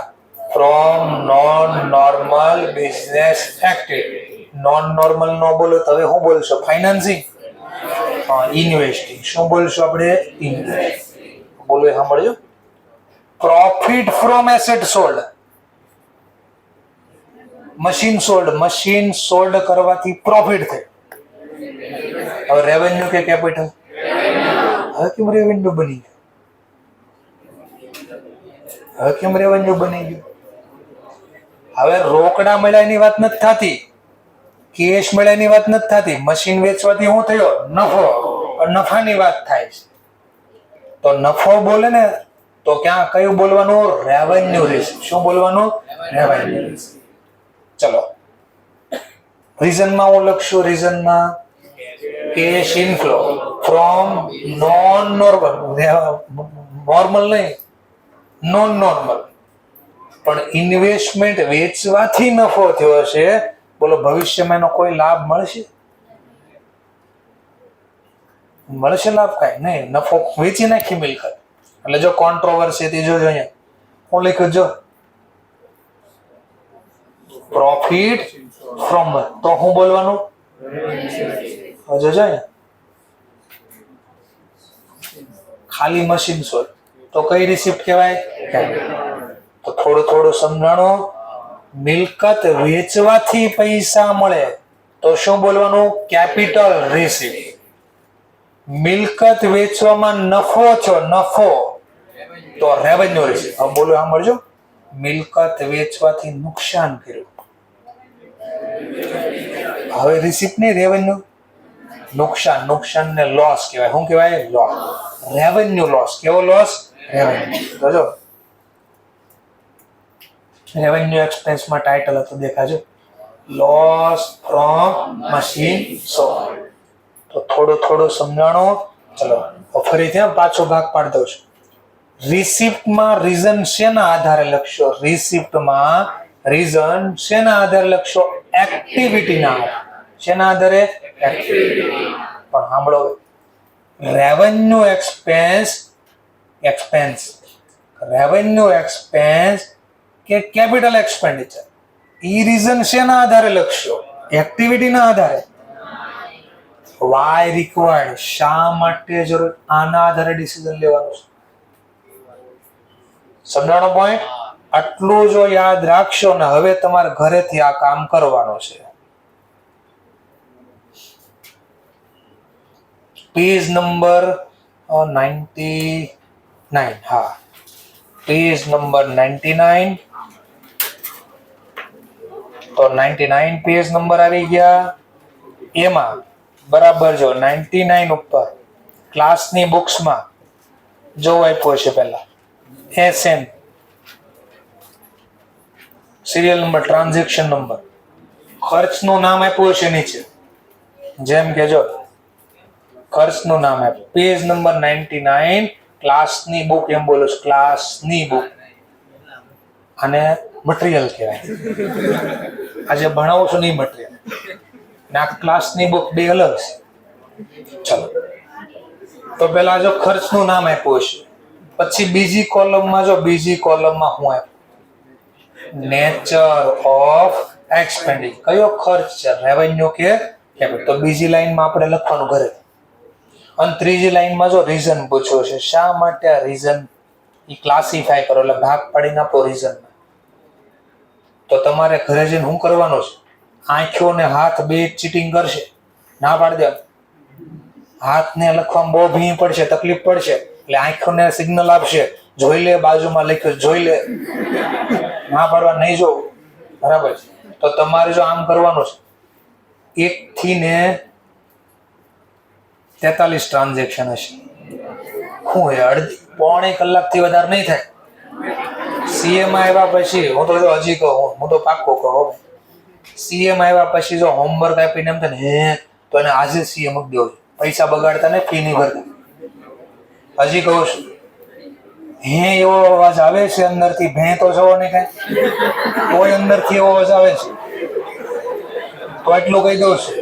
From non normal business activity. Non normal નો બોલો તો હવે શું બોલશો? ફાઇનાન્સિંગ. હા, ઇન્વેસ્ટિંગ. શું બોલશો આપણે? ઇન્વેસ્ટિંગ. બોલો એ સાંભળજો, profit from asset sold. Machine sold. Machine sold કરવાથી પ્રોફિટ થાય. હવે રેવન્યુ કે કેપિટલ? હવે કેમ રેવન્યુ બની ગયું? હવે કેમ રેવન્યુ બની ગયું? હવે રોકડા મળ્યાની વાત નથી થતી, કેશ મળ્યાની વાત નથી થતી. મશીન વેચવાથી શું થયો? નફો. નફાની વાત થાય છે. તો નફો બોલે ને તો ક્યાં કયું બોલવાનું? Revenue receipt. શું બોલવાનું? Revenue receipt. ચલો રીઝનમાં હું લખશું? રીઝનમાં cash inflow from non normal. Normal નહીં, નોન નોર્મલ. પણ ઇન્વેસ્ટમેન્ટ વેચવાથી નફો થયો છે. બોલો ભવિષ્યમાં એનો કોઈ લાભ મળશે? મળશે લાભ? કાંઈ નહીં. નફો વેચી નાખી મિલકત. એટલે જો કોન્ટ્રોવર્સી હતી, જોજો અહીંયા હું લખ્યું, જો પ્રોફિટ ફ્રોમ. તો હું બોલવાનું? જોજો અહીંયા ખાલી મશીન સોલ્ડ. તો કઈ રિસિપ્ટ કહેવાય? તો થોડું થોડું સમજાણો. મિલકત વેચવાથી પૈસા મળે તો શું બોલવાનું? Capital receipt. મિલકત વેચવામાં નફો છો, નફો, તો રેવન્યુ રિસીપ્ટ. હવે બોલો, સાંભળજો. મિલકત વેચવાથી નુકસાન કર્યું, હવે રિસીપ્ટ નહીં, રેવન્યુ. નુકસાન, નુકસાન ને લોસ કહેવાય. શું કહેવાય? લોસ. Revenue loss. કેવો લોસ? રેવન્યુ. તો જો રેવન્યુ એક્સપેન્સમાં ટાઇટલ હતું, દેખાજો, લોસ ફ્રોમ મશીન સોલ્ડ. તો થોડું થોડું સમજાણો. ચલો ફરીથી પાછો ભાગ પાડી દઉં છું. રિસિપ્ટમાં રીઝન શેના આધારે લખશો? રિસિપ્ટમાં રીઝન શેના આધારે લખશો? એક્ટિવિટીના આધારે. શેના આધારે? એક્ટિવિટી. પણ સાંભળો, રેવન્યુ એક્સપેન્સ રેવન્યુ એક્સપેન્સ કે કેપિટલ એક્સપેન્ડિચર, ઈ રીઝન શેના આધારે લખશો? એક્ટિવિટીના આધારે. વાય રિક્વાયર્ડ, શા માટે જરૂર, આના આધારે ડિસિઝન લેવાનું છે. સમજાણો પોઈન્ટ? આટલું જો યાદ રાખશો ને, હવે તમારે ઘરેથી આ કામ કરવાનું છે. Page number 99. હા, પેજ નંબર 99. તો 99 પેજ નંબર આવી ગયા. એમાં બરાબર જો 99 ઉપર ક્લાસની બુક્સમાં જો આપ્યો છે પહેલા SN, serial number, transaction number, ખર્ચનું નામ આપ્યું છે નીચે. જેમ કે જો ખર્ચનું નામ આપ્યું, પેજ નંબર 99, ક્લાસની બુક. એમ બોલો છો, ક્લાસની બુક. અને મટીરિયલ કહેવાય. આજે ભણાવો છો નહીં મટીરિયલ, ને આ ક્લાસની બુક બે અલગ છે. ચલો, તો પેલા જો ખર્ચનું નામ આપ્યું છે, પછી બીજી કોલમમાં જો, બીજી કોલમમાં હું આપ્યું નેચર ઓફ એક્સપેન્ડિચર. કયો ખર્ચ છે? રેવન્યુ કે કેપિટલ? તો બીજી લાઈનમાં આપણે લખવાનું ઘરે. અને ત્રીજી લાઈનમાં જો રીઝન પૂછ્યો છે, શા માટે આ રીઝન, એ ક્લાસિફાય કરો, એટલે ભાગ પાડીને આપો રીઝન. તો તમારે ઘરે જઈને શું કરવાનું છે? આંખો ને હાથ બે ચીટિંગ કરશે, ના પાડી દે. હાથને લખવામાં બહુ ભીં પડશે, તકલીફ પડશે, એટલે આંખોને સિગ્નલ આપશે, જોઈ લે, બાજુમાં લખ્યું જોઈ લે, ના પાડવા નહીં જોવું. બરાબર છે? તો તમારે જો આમ કરવાનું છે, 1 થી ને 43 ટ્રાન્ઝેક્શન હશે. શું એ પોણી કલાકથી વધારે નહીં થાય. CM આવ્યા પછી હું તો હજી કહું, હું તો પાક્કો કહું, CM આવ્યા પછી જો હોમવર્ક આપીને એમ થાય ને હે, તો એને આજે CM આપી દેવું. પૈસા બગાડતા ને, ફી નહીં ભરતા. હજી કહું છું, હે એવો અવાજ આવે છે અંદરથી, ભે તો જવો નહીં કાંઈ, કોઈ અંદરથી એવો અવાજ આવે છે. તો એટલું કહી દઉં છું,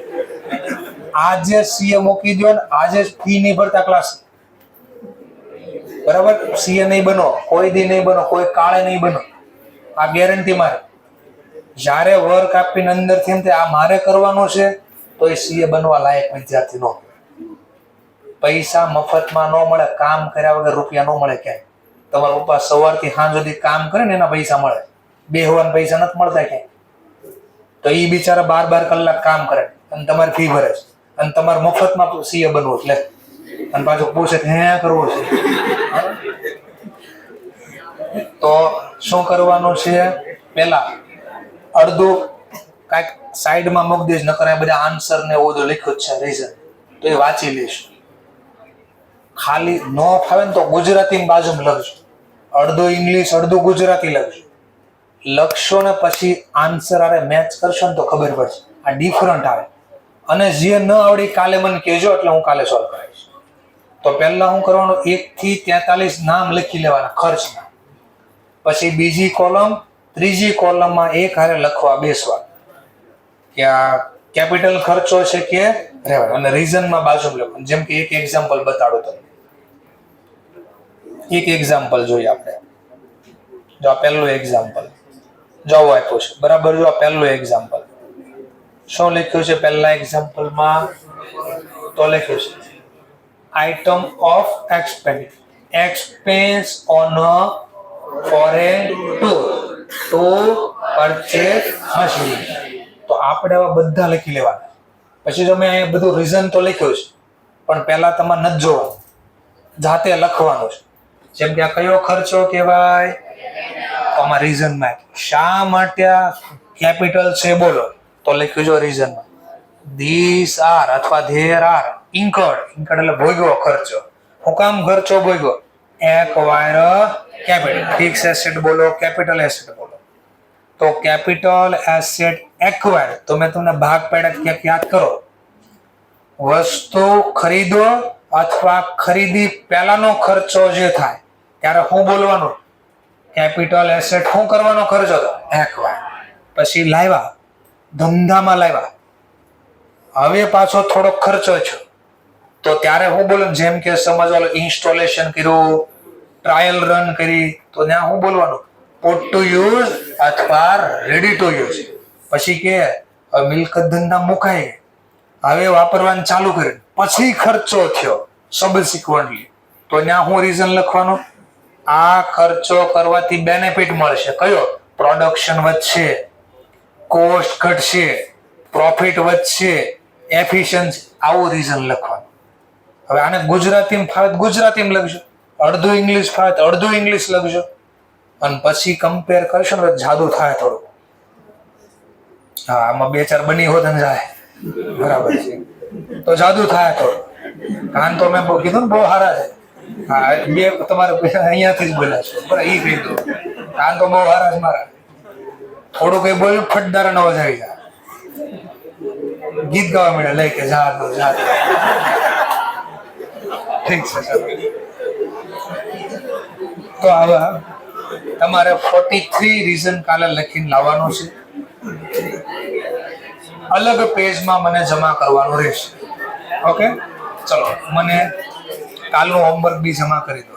આજે CM મૂકી દો ને, આજે ફી નહીં ભરતા ક્લાસ. બરાબર? CA નહીં બનો, કોઈ દી નહીં બનો, કોઈ કાળે નહીં બનો, આ ગેરંટી મારે. જ્યારે વર્ક આપીને અંદરથી એમ આ મારે કરવાનું છે, તો એ CA બનવા લાયક વિદ્યાર્થી નો. પૈસા મફતમાં ન મળે, કામ કર્યા વગર રૂપિયા ન મળે ક્યાંય. તમારા પપ્પા સવારથી સાંજ સુધી કામ કરે ને, એના પૈસા મળે. બેહવાના પૈસા નથી મળતા ક્યાંય. તો એ બિચારા 12 કલાક કામ કરે અને તમારે ફી ભરે છે, અને તમારે મફતમાં CA બનવું એટલે, અને પાછું પૂછે હે કરવું છે. તો શું કરવાનું છે? પેલા અડધું કાંઈક સાઈડમાં મૂકી દઈશ, નકર બધા આન્સર ને એવું બધું લખ્યું જ છે, રીઝન, તો એ વાંચી લઈશું. ખાલી ન ફાવે ને તો ગુજરાતી બાજુમાં લખજો, અડધું ઇંગ્લિશ અડધું ગુજરાતી લખજો. લખશો ને પછી આન્સર આરે મેચ કરશો ને તો ખબર પડશે આ ડિફરન્ટ આવે. અને જે ન આવડી કાલે મને કહેજો, એટલે હું કાલે સોલ્વ કરાવીશ. તો પહેલા શું કરવાનું, 1 થી 43 નામ લખી લેવાના ખર્ચના. પછી બીજી કોલમ, ત્રીજી કોલમમાં એક હારે લખવા બેસવા કે આ કેપિટલ ખર્ચો છે કે રેવન્યુ, અને રીઝનમાં બાજુમાં લખવાનું. જેમ કે એક એક્ઝામ્પલ બતાડો તમને. એક એક્ઝામ્પલ જોઈએ આપણે. જો આ પહેલું એક્ઝામ્પલ જો આપ્યું છે, બરાબર? જો આ પહેલું એક્ઝામ્પલ શું લખ્યું છે? પહેલા એક્ઝામ્પલમાં તો લખ્યું છે item of expense on a foreign tour. To purchase machine. તો આપણે આવા બધા લખી લેવાના. પછી જો મેં અહીંયા બધું રીઝન તો લખ્યું છે, પણ પહેલા તમારે નથી જોવાનું, જાતે લખવાનું છે. જેમ કે આ કયો ખર્ચો કહેવાય? તો આમાં રીઝનમાં શા માટે આ કેપિટલ છે બોલો, તો લખ્યું જો રીઝનમાં ધીસ આર અથવા ધેર આર ઇન્કર્ડ. ઇન્કર્ડ એટલે ભોગવો ખર્ચો. હું કામ ખર્ચો ભોગવો? Acquire capital. ફિક્સ એસેટ બોલો, કેપિટલ એસેટ બોલો. તો કેપિટલ એસેટ એક્વાયર, તો મેં તમને ભાગ પાડ્યા ક્યાંક યાદ કરો. વસ્તુ ખરીદો અથવા ખરીદી પહેલાનો ખર્ચો જે થાય ત્યારે શું બોલવાનું? Capital asset. શું કરવાનો ખર્ચો હતો? એક્વાયર. પછી લાવ્યા, ધંધામાં લાવ્યા, હવે પાછો થોડો ખર્ચો છે, તો ત્યારે હું બોલું? જેમ કે સમજો ઇન્સ્ટોલેશન કર્યું, ટ્રાયલ રન કરી, તો ત્યાં હું બોલવાનું? પુટ ટુ યુઝ અથવા રેડી ટુ યુઝ. પછી કે મિલકત ધંધા મુકાઈ, હવે વાપરવાનું ચાલુ કર્યું, પછી ખર્ચો થયો સબસિક્વન્ટલી, તો ત્યાં હું રીઝન લખવાનું? આ ખર્ચો કરવાથી બેનિફિટ મળશે. કયો? પ્રોડક્શન વધશે, કોસ્ટ ઘટશે, પ્રોફિટ વધશે, એફિશિયન્સી. આવું રીઝન લખવાનું. હવે આને ગુજરાતીમાં ફાવે ગુજરાતીમાં લખજો, અડધું ઇંગ્લિશ ફાવે તો અડધું ઇંગ્લિશ લખજો, અને પછી કમ્પેર કરશો ને જાદુ થાય થોડું. હા, આમાં બે ચાર બની હોત ને જાય બરાબર છે, તો જાદુ થાય થોડું. કાન તો મેં કીધું ને બહુ સારા છે. હા, બે તમારે અહીંયાથી જ બોલ્યા છો બરાબર. એ કહી દો, કાન તો બહુ સારા છે મારા. થોડું કઈ બોલ્યું ફટદારા ન વજાવી જાય, ગીત ગાવા મળે લઈ કે જાદુ જાદુ. ઠીક છે સર. તો આવા તમારે 43 રીઝન કાલે લખીને લાવવાનું છે. અલગ પેજમાં મને જમા કરવાનું રહેશે. ઓકે, ચલો મને કાલનું હોમવર્ક બી જમા કરી દો.